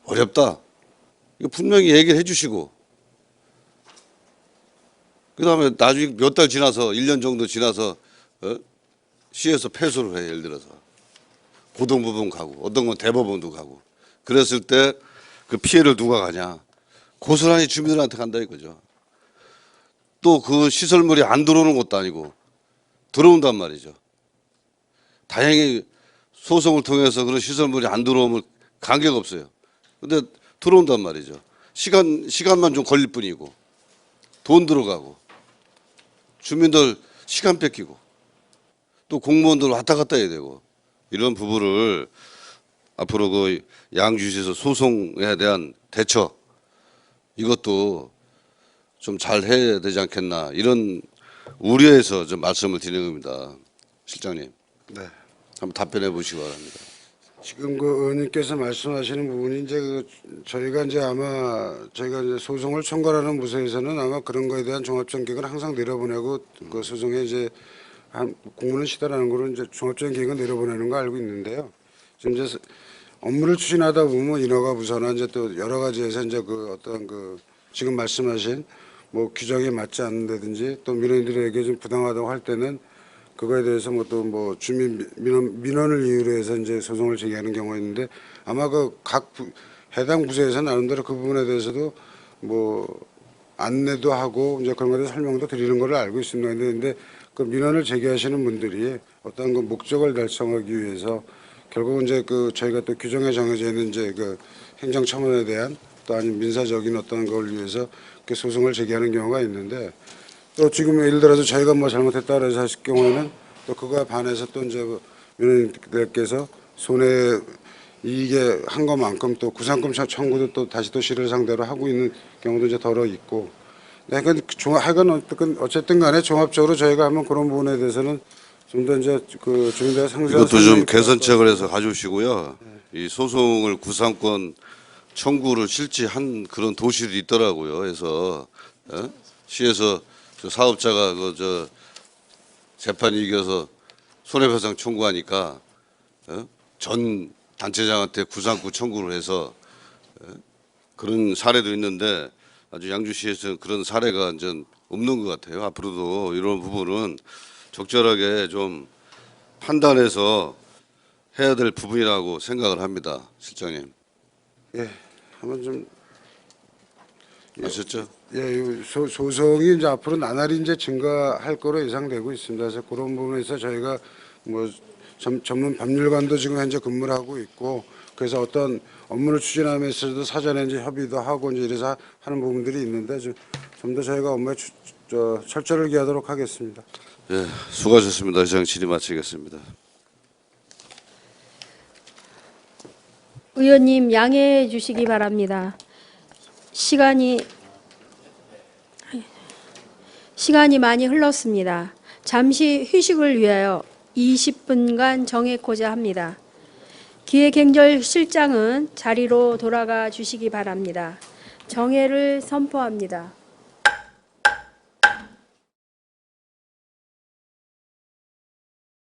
H: 어렵다. 이거 분명히 얘기를 해주시고 그다음에 나중에 몇 달 지나서 1년 정도 지나서 시에서 패소를 해. 예를 들어서 고등법원 가고 어떤 건 대법원도 가고 그랬을 때 그 피해를 누가 가냐? 고스란히 주민들한테 간다 이거죠. 또 그 시설물이 안 들어오는 것도 아니고 들어온단 말이죠. 다행히 소송을 통해서 그런 시설물이 안 들어오면 관계가 없어요. 근데 들어온단 말이죠. 시간만 좀 걸릴 뿐이고 돈 들어가고 주민들 시간 뺏기고 또 공무원들 왔다 갔다 해야 되고 이런 부분을 앞으로 그 양주시에서 소송에 대한 대처 이것도 좀 잘 해야 되지 않겠나 이런 우려에서 좀 말씀을 드리는 겁니다. 실장님.
D: 네.
H: 한번 답변해 보시기 바랍니다.
D: 지금 그 의원님께서 말씀하시는 부분이 이제 저희가 이제 소송을 청구하는 부서에서는 아마 그런 거에 대한 종합적인 계획을 항상 내려보내고 그 소송에 이제 한 공문을 시달하는 거로 이제 종합적인 계획을 내려보내는 거 알고 있는데요. 지금 이제 업무를 추진하다 보면 인허가 부서나 이제 또 여러 가지에서 이제 그 어떤 그 지금 말씀하신 뭐 규정에 맞지 않는다든지 또 민원인들에게 좀 부당하다고 할 때는 그거에 대해서 뭐 또 뭐 주민 민원을 이유로 해서 이제 소송을 제기하는 경우가 있는데 아마 그 각 해당 부서에서 나름대로 그 부분에 대해서도 뭐 안내도 하고 이제 그런 것에 설명도 드리는 걸로 알고 있습니다. 근데 그 민원을 제기하시는 분들이 어떤 그 목적을 달성하기 위해서 결국 이제 그 저희가 또 규정에 정해져 있는 이제 그 행정처분에 대한 또 아니면 민사적인 어떤 걸 위해서 그 소송을 제기하는 경우가 있는데 또 지금 예를 들어서 저희가 뭐 잘못했다 그래서 하실 경우에는 또 그거에 반해서 또 이제 민원인들께서 손해 이익에 한 것만큼 또 구상금 청구도 또 다시 또 시를 상대로 하고 있는 경우도 이제 더러 있고. 하여간 어쨌든 간에 종합적으로 저희가 한번 그런 부분에 대해서는 좀 더 이제 그 주민들의 상세한
H: 이것도 좀
D: 설명이
H: 개선책을 해서 가져오시고요. 이 소송을 구상권 청구를 실시한 그런 도시도 있더라고요. 그래서 시에서 저 사업자가 그 재판이 이겨서 손해배상 청구하니까 전 단체장한테 구상권 청구를 해서 그런 사례도 있는데 아주 양주시에서는 그런 사례가 이제 없는 것 같아요. 앞으로도 이런 부분은 적절하게 좀 판단해서 해야 될 부분이라고 생각을 합니다, 실장님.
D: 예, 한번 좀
H: 아셨죠?
D: 예, 이 소송이 이제 앞으로 나날이 이제 증가할 거로 예상되고 있습니다. 그래서 그런 부분에서 저희가 뭐 전문 법률관도 지금 현재 근무를 하고 있고 그래서 어떤 업무를 추진하면서도 사전에 이제 협의도 하고 이제 이래서 하는 부분들이 있는데 좀 더 저희가 업무에 철저를 기하도록 하겠습니다.
H: 예, 수고하셨습니다. 이상 질의 마치겠습니다.
A: 의원님 양해해 주시기 바랍니다. 시간이 많이 흘렀습니다. 잠시 휴식을 위하여 20분간 정해코자 합니다. 기획행정실장은 자리로 돌아가 주시기 바랍니다. 정회를 선포합니다.